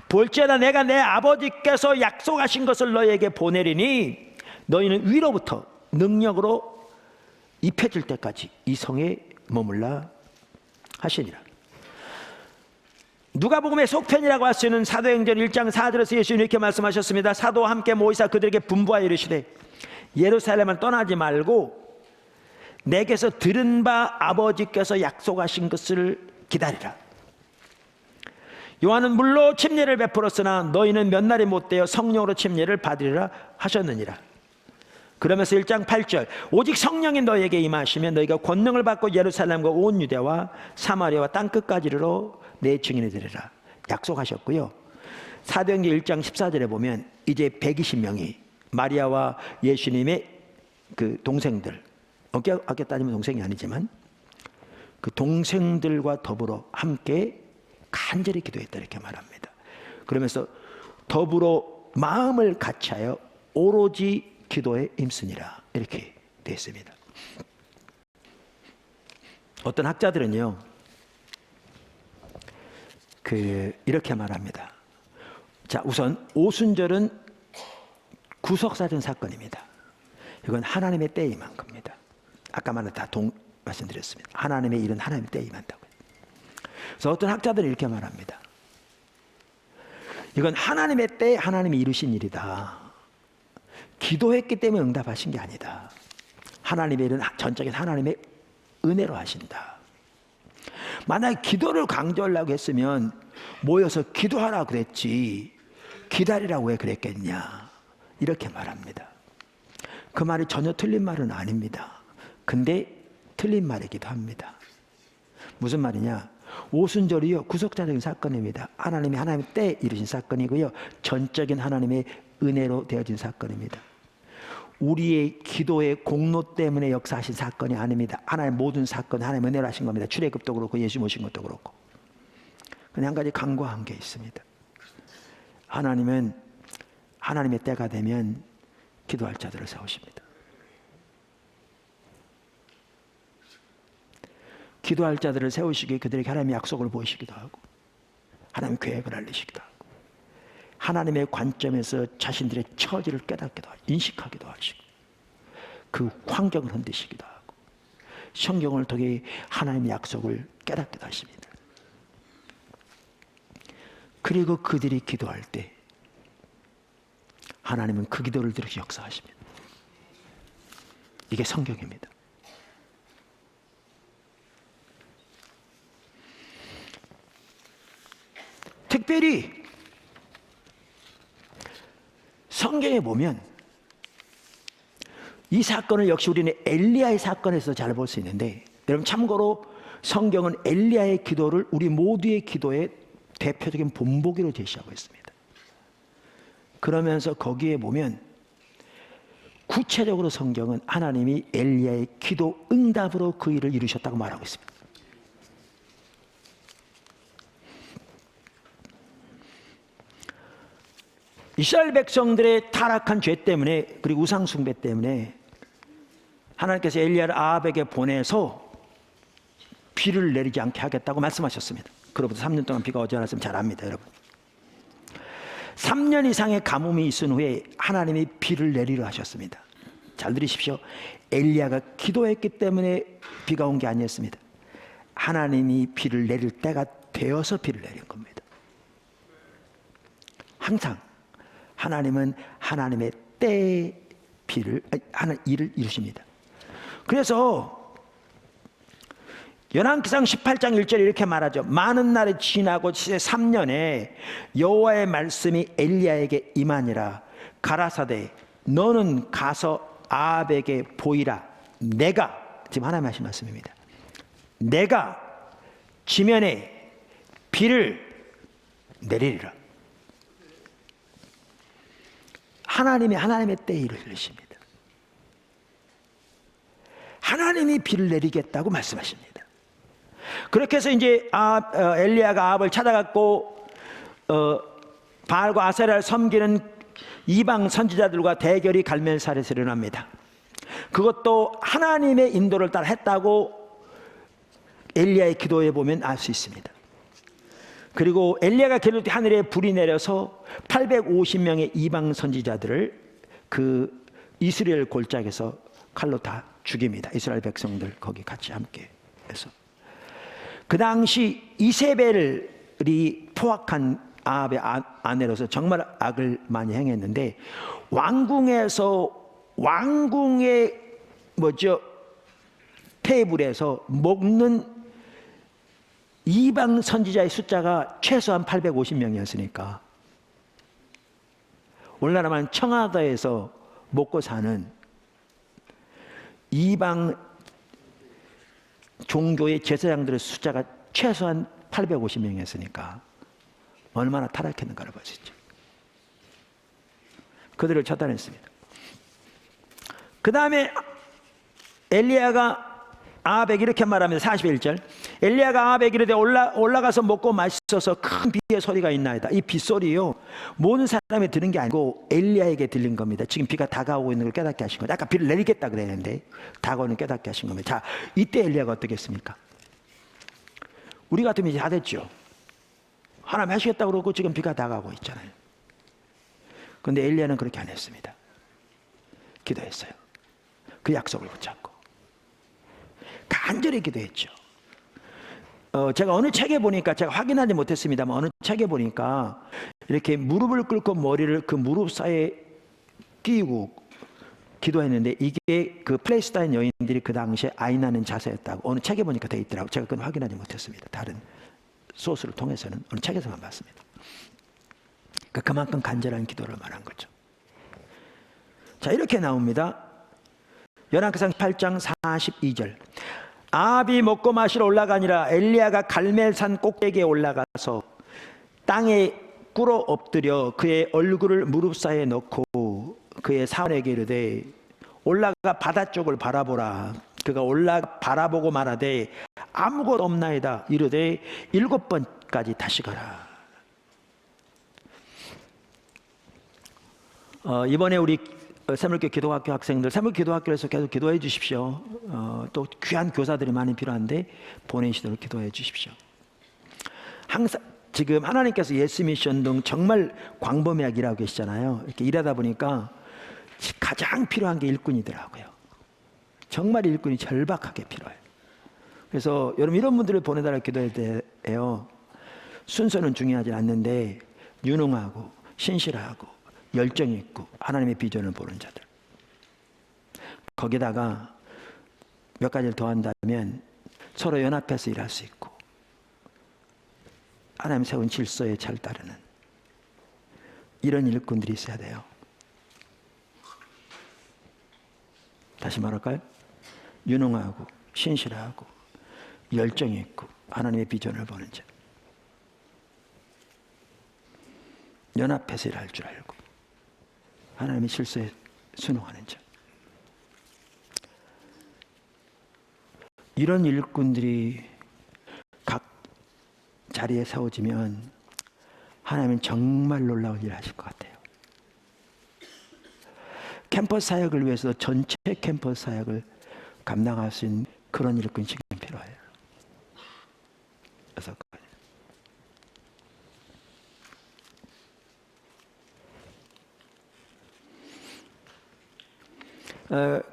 A: 볼지어다 내가 내 아버지께서 약속하신 것을 너희에게 보내리니 너희는 위로부터 능력으로 입혀질 때까지 이 성에 머물라 하시니라. 누가복음의 속편이라고 할 수 있는 사도행전 1장 4절에서 예수님이 이렇게 말씀하셨습니다. 사도와 함께 모이사 그들에게 분부하여 이르시되 예루살렘을 떠나지 말고 내게서 들은 바 아버지께서 약속하신 것을 기다리라. 요한은 물로 침례를 베풀었으나 너희는 몇 날이 못되어 성령으로 침례를 받으리라 하셨느니라. 그러면서 1장 8절, 오직 성령이 너희에게 임하시면 너희가 권능을 받고 예루살렘과 온 유대와 사마리아와 땅끝까지 이르러 내 증인이 되리라 약속하셨고요. 사도행전 1장 14절에 보면 이제 120명이 마리아와 예수님의 그 동생들, 어깨 따지면 동생이 아니지만 그 동생들과 더불어 함께 간절히 기도했다 이렇게 말합니다. 그러면서 더불어 마음을 같이하여 오로지 기도에 힘쓰니라 이렇게 되어 있습니다. 어떤 학자들은요, 이렇게 말합니다. 자, 우선 오순절은 구속사전 사건입니다. 이건 하나님의 때에 임한 겁니다. 아까 말씀드렸습니다. 하나님의 일은 하나님의 때에 임한다고요. 그래서 어떤 학자들은 이렇게 말합니다. 이건 하나님의 때에 하나님이 이루신 일이다. 기도했기 때문에 응답하신 게 아니다. 하나님의 일은 전적인 하나님의 은혜로 하신다. 만약에 기도를 강조하려고 했으면 모여서 기도하라고 그랬지 기다리라고 왜 그랬겠냐, 이렇게 말합니다. 그 말이 전혀 틀린 말은 아닙니다. 근데 틀린 말이기도 합니다. 무슨 말이냐, 오순절이요 구속자적인 사건입니다. 하나님의 때에 이루신 사건이고요, 전적인 하나님의 은혜로 되어진 사건입니다. 우리의 기도의 공로 때문에 역사하신 사건이 아닙니다. 하나님의 모든 사건 하나님의 은혜로 하신 겁니다. 출애굽도 그렇고 예수 모신 것도 그렇고. 근데 한 가지 강구한 게 있습니다. 하나님은 하나님의 때가 되면 기도할 자들을 세우십니다. 기도할 자들을 세우시기에 그들에게 하나님의 약속을 보이시기도 하고 하나님의 계획을 알리시기도 하고 하나님의 관점에서 자신들의 처지를 깨닫기도 하고 인식하기도 하시고 그 환경을 흔드시기도 하고 성경을 통해 하나님의 약속을 깨닫기도 하십니다. 그리고 그들이 기도할 때 하나님은 그 기도를 들으시 역사하십니다. 이게 성경입니다. 특별히 성경에 보면 이 사건을 역시 우리는 엘리야의 사건에서 잘 볼 수 있는데, 여러분 참고로 성경은 엘리야의 기도를 우리 모두의 기도의 대표적인 본보기로 제시하고 있습니다. 그러면서 거기에 보면 구체적으로 성경은 하나님이 엘리야의 기도 응답으로 그 일을 이루셨다고 말하고 있습니다. 이스라엘 백성들의 타락한 죄 때문에 그리고 우상 숭배 때문에 하나님께서 엘리야를 아합에게 보내서 비를 내리지 않게 하겠다고 말씀하셨습니다. 그로부터 3년 동안 비가 오지 않았으면 잘 압니다, 여러분. 3년 이상의 가뭄이 있은 후에 하나님이 비를 내리려 하셨습니다. 잘 들으십시오. 엘리야가 기도했기 때문에 비가 온 게 아니었습니다. 하나님이 비를 내릴 때가 되어서 비를 내린 겁니다. 항상 하나님은 하나님의 때에 일을 이루십니다. 그래서 열왕기상 18장 1절에 이렇게 말하죠. 많은 날이 지나고 3년에 여호와의 말씀이 엘리야에게 임하니라. 가라사대 너는 가서 아합에게 보이라. 내가, 지금 하나님 하신 말씀입니다. 내가 지면에 비를 내리리라. 하나님의 때에 일을 이루십니다. 하나님이 비를 내리겠다고 말씀하십니다. 그렇게 해서 이제 엘리야가 아합을 찾아갔고 바알과 아세라를 섬기는 이방 선지자들과 대결이 갈멜살에서 일어납니다. 그것도 하나님의 인도를 따라 했다고 엘리야의 기도에 보면 알 수 있습니다. 그리고 엘리야가 기도할 때 하늘에 불이 내려서 850명의 이방 선지자들을 그 이스라엘 골짜기에서 칼로 다 죽입니다. 이스라엘 백성들 거기 같이 함께 해서. 그 당시 이세벨이 포악한 아합의 아내로서 정말 악을 많이 행했는데 왕궁의 테이블에서 먹는 이방 선지자의 숫자가 최소한 850명이었으니까 오늘날만 청와대에서 먹고 사는 이방 종교의 제사장들의 숫자가 최소한 850명이었으니까 얼마나 타락했는가를 보시죠. 그들을 처단했습니다. 그 다음에 엘리야가 아합에게 이렇게 말합니다. 41절 엘리야가 아합에게 이르되 올라가서 먹고 마셔서 큰 비의 소리가 있나이다. 이 빗소리요 모든 사람이 들은 게 아니고 엘리야에게 들린 겁니다. 지금 비가 다가오고 있는 걸 깨닫게 하신 거죠. 아까 비를 내리겠다 그랬는데 다가오는 깨닫게 하신 겁니다. 자, 이때 엘리야가 어떻겠습니까? 우리 같으면 이제 다 됐죠. 하나님 하시겠다고 그러고 지금 비가 다가오고 있잖아요. 그런데 엘리야는 그렇게 안 했습니다. 기도했어요. 그 약속을 붙잡고 간절히 기도했죠. 제가 어느 책에 보니까, 제가 확인하지 못했습니다만 어느 책에 보니까 이렇게 무릎을 꿇고 머리를 그 무릎 사이에 끼우고 기도했는데, 이게 그 팔레스타인 여인들이 그 당시에 아이 낳는 자세였다고 어느 책에 보니까 돼 있더라고요. 제가 그건 확인하지 못했습니다. 다른 소스를 통해서는 어느 책에서만 봤습니다. 그러니까 그만큼 간절한 기도를 말한 거죠. 자, 이렇게 나옵니다. 열왕기상 8장 42절. 아합이 먹고 마시러 올라가니라 엘리야가 갈멜산 꼭대기에 올라가서 땅에 꿇어 엎드려 그의 얼굴을 무릎 사이에 넣고 그의 사원에게 이르되 올라가 바다 쪽을 바라보라. 그가 올라가 바라보고 말하되 아무것도 없나이다. 이르되 7번까지 다시 가라. 이번에 우리 새물교 기도학교 학생들, 새물 기도학교에서 계속 기도해 주십시오. 또 귀한 교사들이 많이 필요한데 보내시도록 기도해 주십시오. 항상 지금 하나님께서 예스 미션 등 정말 광범위하게 일하고 계시잖아요. 이렇게 일하다 보니까 가장 필요한 게 일꾼이더라고요. 정말 일꾼이 절박하게 필요해요. 그래서 여러분 이런 분들을 보내달라고 기도해야 돼요. 순서는 중요하지 않는데 유능하고 신실하고 열정이 있고 하나님의 비전을 보는 자들. 거기다가 몇 가지를 더한다면 서로 연합해서 일할 수 있고 하나님 세운 질서에 잘 따르는 이런 일꾼들이 있어야 돼요. 다시 말할까요? 유능하고 신실하고 열정이 있고 하나님의 비전을 보는 자. 연합해서 일할 줄 알고 하나님의 질서에 순응하는 자. 이런 일꾼들이 각 자리에 세워지면 하나님은 정말 놀라운 일을 하실 것 같아요. 캠퍼스 사역을 위해서 전체 캠퍼스 사역을 감당할 수 있는 그런 일꾼이 지금 필요해요.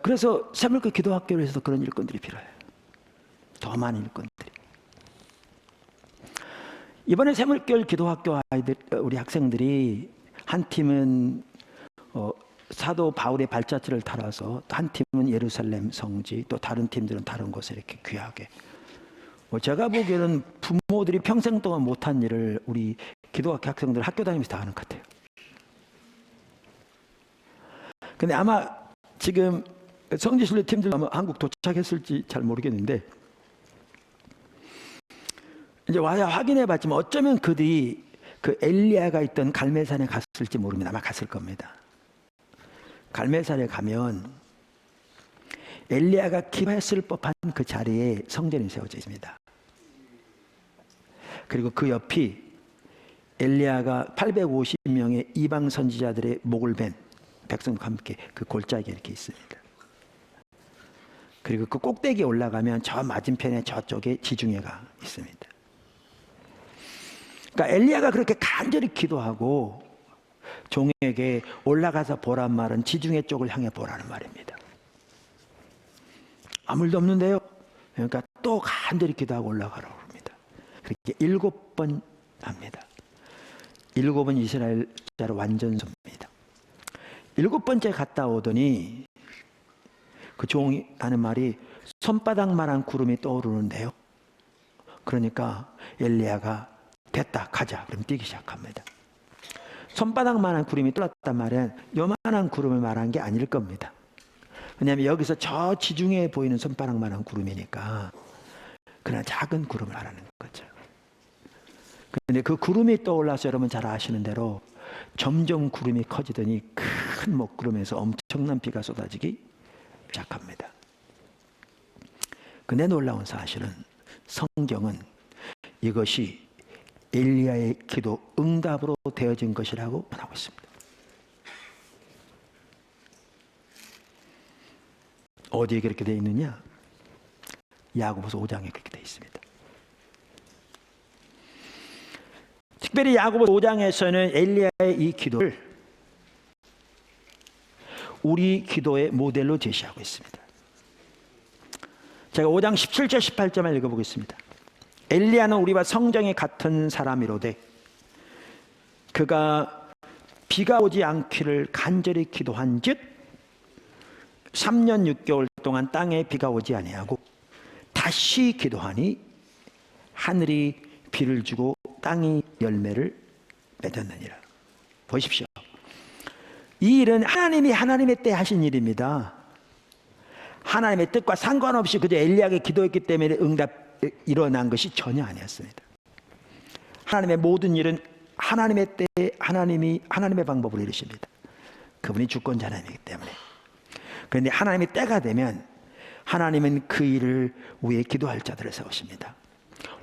A: 그래서 새물교 기도학교에서도 그런 일꾼들이 필요해요. 더 많은 일꾼들이. 이번에 새물교 기도학교 아이들, 우리 학생들이 한 팀은 사도 바울의 발자취를 따라서, 한 팀은 예루살렘 성지, 또 다른 팀들은 다른 곳에 이렇게 귀하게. 제가 보기에는 부모들이 평생 동안 못한 일을 우리 기도학교 학생들 학교 다니면서 다 하는 것 같아요. 근데 아마 지금 성지순례 팀들 아마 한국 도착했을지 잘 모르겠는데 이제 와야 확인해 봤지만 어쩌면 그들이 그 엘리야가 있던 갈멜산에 갔을지 모릅니다. 아마 갔을 겁니다. 갈멜산에 가면 엘리야가 기도했을 법한 그 자리에 성전이 세워져 있습니다. 그리고 그 옆이 엘리야가 850명의 이방 선지자들의 목을 벤 백성과 함께 그 골짜기에 이렇게 있습니다. 그리고 그 꼭대기에 올라가면 저 맞은편에 저쪽에 지중해가 있습니다. 그러니까 엘리야가 그렇게 간절히 기도하고 종에게 올라가서 보란 말은 지중해 쪽을 향해 보라는 말입니다. 아무 일도 없는데요. 그러니까 또 간절히 기도하고 올라가라고 합니다. 그렇게 7번 합니다. 7번 이스라엘 자로 완전섭니다. 7번째 갔다 오더니 그 종이 하는 말이 손바닥만한 구름이 떠오르는데요. 그러니까 엘리야가 됐다 가자 그럼 뛰기 시작합니다. 손바닥만한 구름이 떠올랐단 말은 요만한 구름을 말한 게 아닐 겁니다. 왜냐하면 여기서 저 지중해에 보이는 손바닥만한 구름이니까 그냥 작은 구름을 말하는 거죠. 그런데 그 구름이 떠올라서 여러분 잘 아시는 대로 점점 구름이 커지더니 큰 먹구름에서 엄청난 비가 쏟아지기 시작합니다. 근데 놀라운 사실은 성경은 이것이 엘리야의 기도 응답으로 되어진 것이라고 말하고 있습니다. 어디에 그렇게 되어 있느냐? 야고보서 5장에 그렇게 되어 있습니다. 특별히 야고보서 5장에서는 엘리야의 이 기도를 우리 기도의 모델로 제시하고 있습니다. 제가 5장 17절 18절만 읽어보겠습니다. 엘리야는 우리와 성정이 같은 사람이로되 그가 비가 오지 않기를 간절히 기도한즉 3년 6개월 동안 땅에 비가 오지 아니하고 다시 기도하니 하늘이 비를 주고 땅이 열매를 맺었느니라. 보십시오. 이 일은 하나님이 하나님의 때 하신 일입니다. 하나님의 뜻과 상관없이 그저 엘리야에게 기도했기 때문에 응답 일어난 것이 전혀 아니었습니다. 하나님의 모든 일은 하나님의 때에 하나님이 하나님의 방법으로 이루십니다. 그분이 주권자 하나님이기 때문에. 그런데 하나님의 때가 되면 하나님은 그 일을 위해 기도할 자들을 세우십니다.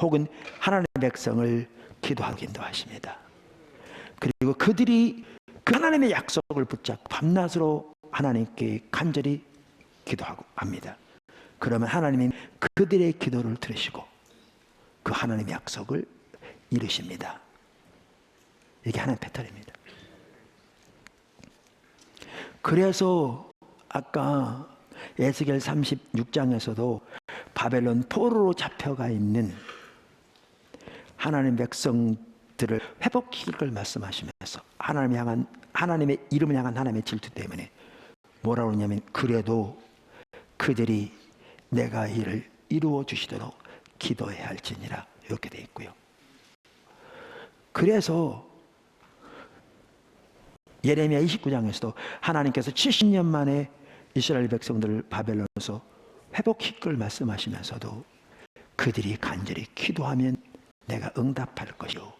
A: 혹은 하나님의 백성을 기도하게 인도하십니다. 그리고 그들이 그 하나님의 약속을 붙잡고 밤낮으로 하나님께 간절히 기도하고 합니다. 그러면 하나님은 그들의 기도를 들으시고 그 하나님의 약속을 이루십니다. 이게 하나님의 패턴입니다. 그래서 아까 에스겔 36장에서도 바벨론 포로로 잡혀가 있는 하나님 백성들을 회복시킬 걸 말씀하시면서 하나님의 이름을 향한 하나님의 질투 때문에 뭐라고 그러냐면 그래도 그들이 내가 이를 이루어 주시도록 기도해야 할지니라 이렇게 돼 있고요. 그래서 예레미야 29장에서도 하나님께서 70년 만에 이스라엘 백성들을 바벨론에서 회복시킬 걸 말씀하시면서도 그들이 간절히 기도하면 내가 응답할 것이요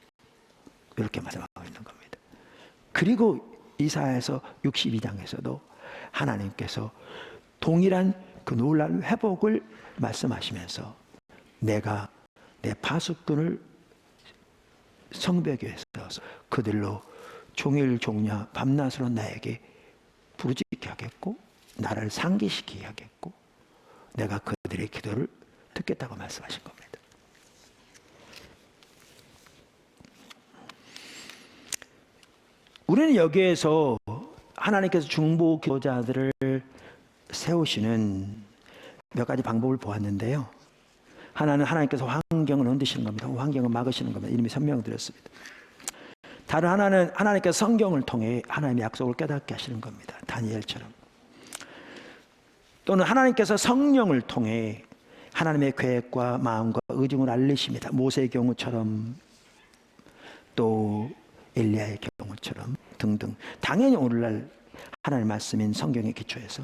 A: 이렇게 말씀하고 있는 겁니다. 그리고 이사야서 62장에서도 하나님께서 동일한 그 놀라운 회복을 말씀하시면서 내가 내 파수꾼을 성벽에 세워서 그들로 종일 종야 밤낮으로 나에게 부르짖게 하겠고 나를 상기시키게 하겠고 내가 그들의 기도를 듣겠다고 말씀하신 겁니다. 우리는 여기에서 하나님께서 중보 기도자들을 세우시는 몇 가지 방법을 보았는데요. 하나는 하나님께서 환경을 흔드시는 겁니다. 환경을 막으시는 겁니다. 이름이 설명드렸습니다. 다른 하나는 하나님께서 성경을 통해 하나님의 약속을 깨닫게 하시는 겁니다. 다니엘처럼. 또는 하나님께서 성령을 통해 하나님의 계획과 마음과 의중을 알리십니다. 모세의 경우처럼 또 엘리야의 경우처럼 등등. 당연히 오늘날 하나님의 말씀인 성경에 기초해서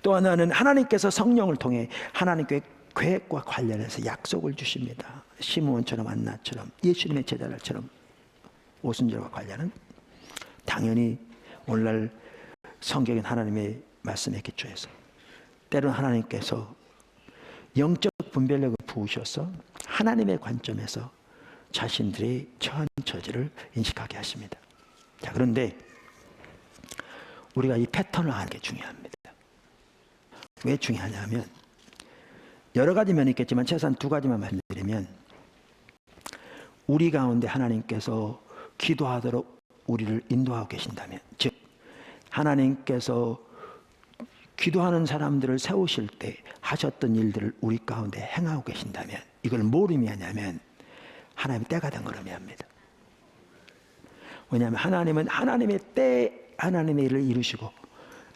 A: 또 하나는 하나님께서 성령을 통해 하나님께 계획과 관련해서 약속을 주십니다. 시므온처럼 안나처럼 예수님의 제자들처럼 오순절과 관련은 당연히 오늘날 성경인 하나님의 말씀에 기초해서 때로는 하나님께서 영적 분별력을 부으셔서 하나님의 관점에서 자신들의 처한 처지를 인식하게 하십니다. 자, 그런데 우리가 이 패턴을 아는 게 중요합니다. 왜 중요하냐면 여러 가지 면이 있겠지만 최소한 두 가지만 말씀드리면 우리 가운데 하나님께서 기도하도록 우리를 인도하고 계신다면 즉 하나님께서 기도하는 사람들을 세우실 때 하셨던 일들을 우리 가운데 행하고 계신다면 이걸 뭘 의미하냐면 하나님의 때가 된 걸 의미합니다. 왜냐하면 하나님은 하나님의 때 하나님의 일을 이루시고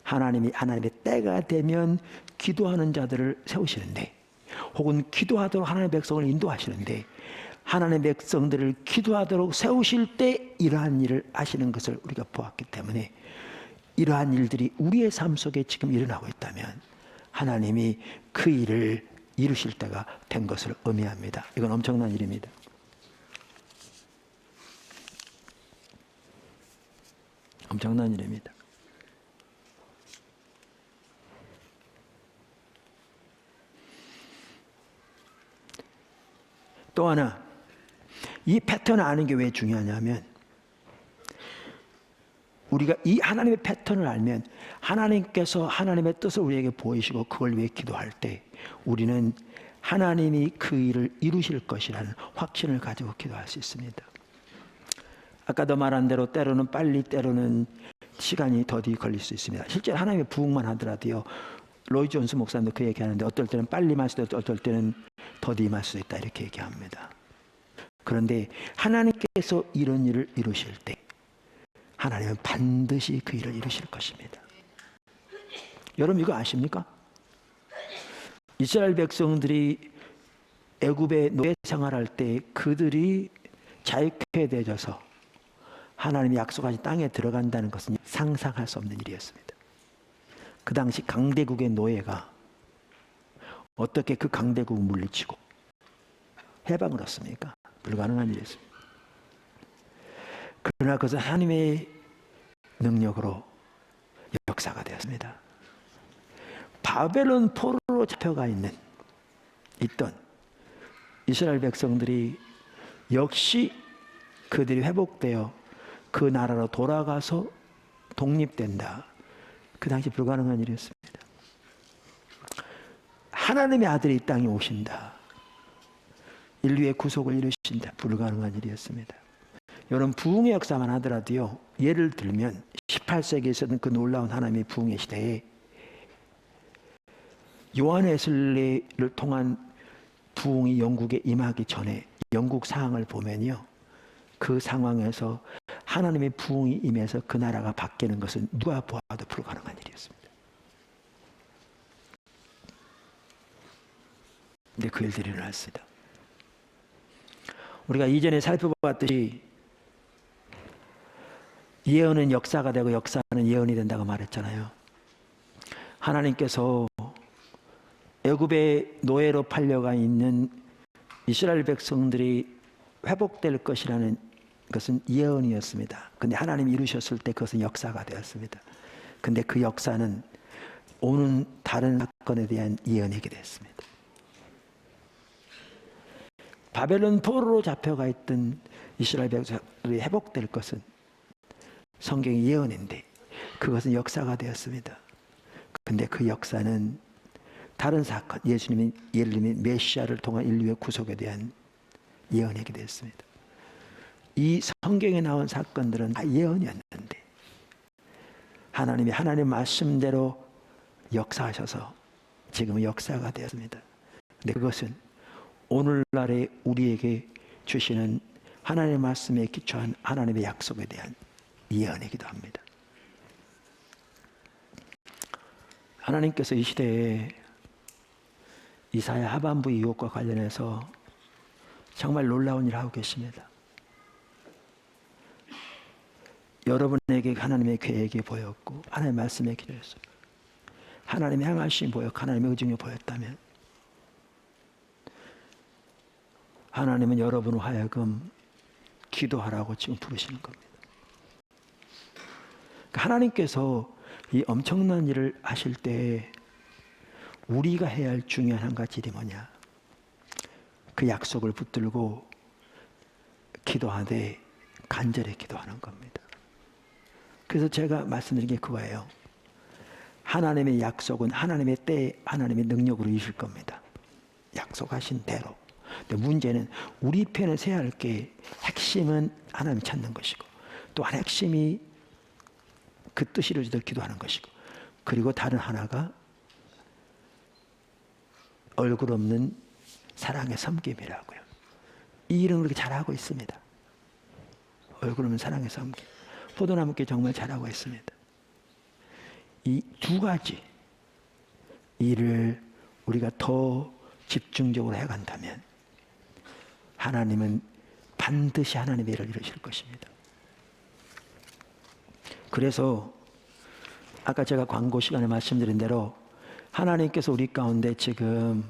A: 하나님이 하나님의 때가 되면 기도하는 자들을 세우시는데 혹은 기도하도록 하나님의 백성을 인도하시는데 하나님의 백성들을 기도하도록 세우실 때 이러한 일을 하시는 것을 우리가 보았기 때문에 이러한 일들이 우리의 삶 속에 지금 일어나고 있다면 하나님이 그 일을 이루실 때가 된 것을 의미합니다. 이건 엄청난 일입니다. 엄청난 일입니다. 또 하나, 이 패턴을 아는 게 왜 중요하냐면 우리가 이 하나님의 패턴을 알면 하나님께서 하나님의 뜻을 우리에게 보이시고 그걸 위해 기도할 때 우리는 하나님이 그 일을 이루실 것이라는 확신을 가지고 기도할 수 있습니다. 아까도 말한 대로 때로는 빨리 때로는 시간이 더디 걸릴 수 있습니다. 실제로 하나님의 부흥만 하더라도요. 로이 존스 목사님도 그 얘기하는데 어떨 때는 빨리 임할 수도 있고 어떨 때는 더디 임할 수도 있다 이렇게 얘기합니다. 그런데 하나님께서 이런 일을 이루실 때 하나님은 반드시 그 일을 이루실 것입니다. 여러분 이거 아십니까? 이스라엘 백성들이 애굽의 노예 생활할 때 그들이 자유케 되어져서 하나님이 약속하신 땅에 들어간다는 것은 상상할 수 없는 일이었습니다. 그 당시 강대국의 노예가 어떻게 그 강대국을 물리치고 해방을 얻습니까? 불가능한 일이었습니다. 그러나 그것은 하나님의 능력으로 역사가 되었습니다. 바벨론 포로로 잡혀가 있던 이스라엘 백성들이 역시 그들이 회복되어 그 나라로 돌아가서 독립된다. 그 당시 불가능한 일이었습니다. 하나님의 아들이 이 땅에 오신다. 인류의 구속을 이루신다. 불가능한 일이었습니다. 여러분 부흥의 역사만 하더라도요. 예를 들면 18세기에 있었던 그 놀라운 하나님의 부흥의 시대에 요한 웨슬리를 통한 부흥이 영국에 임하기 전에 영국 상황을 보면요. 그 상황에서 하나님의 부흥이 임해서 그 나라가 바뀌는 것은 누가 보아도 불가능한 일이었습니다. 근데 그 일들이 일어났습니다. 우리가 이전에 살펴봤듯이 예언은 역사가 되고 역사는 예언이 된다고 말했잖아요. 하나님께서 애굽의 노예로 팔려가 있는 이스라엘 백성들이 회복될 것이라는 것은 예언이었습니다. 근데 하나님이 이루셨을 때 그것은 역사가 되었습니다. 근데 그 역사는 오는 다른 사건에 대한 예언이게 됐습니다. 바벨론 포로로 잡혀가 있던 이스라엘 백성들이 회복될 것은 성경의 예언인데 그것은 역사가 되었습니다. 근데 그 역사는 다른 사건, 예수님이 예를 들면 메시아를 통한 인류의 구속에 대한 예언이게 됐습니다. 이 성경에 나온 사건들은 다 예언이었는데 하나님이 하나님 말씀대로 역사하셔서 지금은 역사가 되었습니다. 근데 그것은 오늘날의 우리에게 주시는 하나님의 말씀에 기초한 하나님의 약속에 대한 예언이기도 합니다. 하나님께서 이 시대에 이사야 하반부 이웃과 관련해서 정말 놀라운 일을 하고 계십니다. 여러분에게 하나님의 계획이 보였고 하나님의 말씀에 기도했어요. 하나님의 향하심이 보였고 하나님의 의중이 보였다면 하나님은 여러분을 하여금 기도하라고 지금 부르시는 겁니다. 그러니까 하나님께서 이 엄청난 일을 하실 때 우리가 해야 할 중요한 한 가지 일이 뭐냐? 그 약속을 붙들고 기도하되 간절히 기도하는 겁니다. 그래서 제가 말씀드린 게 그거예요. 하나님의 약속은 하나님의 때에 하나님의 능력으로 이루실 겁니다. 약속하신 대로. 근데 문제는 우리 편에서 해야 할 게 핵심은 하나님 찾는 것이고 또 한 핵심이 그 뜻이 이루어지도록 기도하는 것이고 그리고 다른 하나가 얼굴 없는 사랑의 섬김이라고요. 이 일은 그렇게 잘하고 있습니다. 얼굴 없는 사랑의 섬김. 포도나무께 정말 잘하고 있습니다. 이 두 가지 일을 우리가 더 집중적으로 해간다면 하나님은 반드시 하나님의 일을 이루실 것입니다. 그래서 아까 제가 광고 시간에 말씀드린 대로 하나님께서 우리 가운데 지금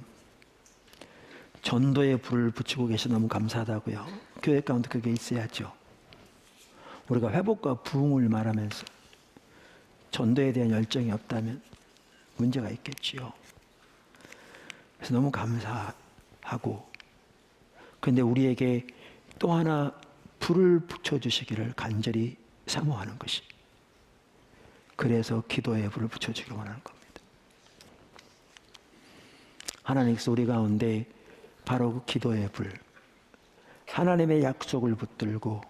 A: 전도의 불을 붙이고 계셔서 너무 감사하다고요. 교회 가운데 그게 있어야죠. 우리가 회복과 부흥을 말하면서 전도에 대한 열정이 없다면 문제가 있겠지요. 그래서 너무 감사하고 그런데 우리에게 또 하나 불을 붙여주시기를 간절히 사모하는 것이 그래서 기도에 불을 붙여주기 원하는 겁니다. 하나님께서 우리 가운데 바로 그 기도의 불 하나님의 약속을 붙들고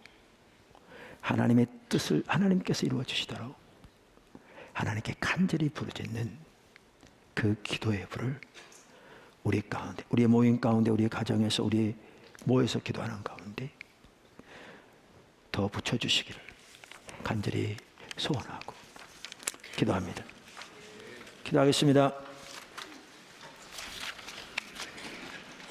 A: 하나님의 뜻을 하나님께서 이루어 주시도록 하나님께 간절히 부르짖는 그 기도의 불을 우리 가운데, 우리 모임 가운데, 우리 가정에서, 우리 모여서 기도하는 가운데 더 붙여주시기를 간절히 소원하고 기도합니다. 기도하겠습니다.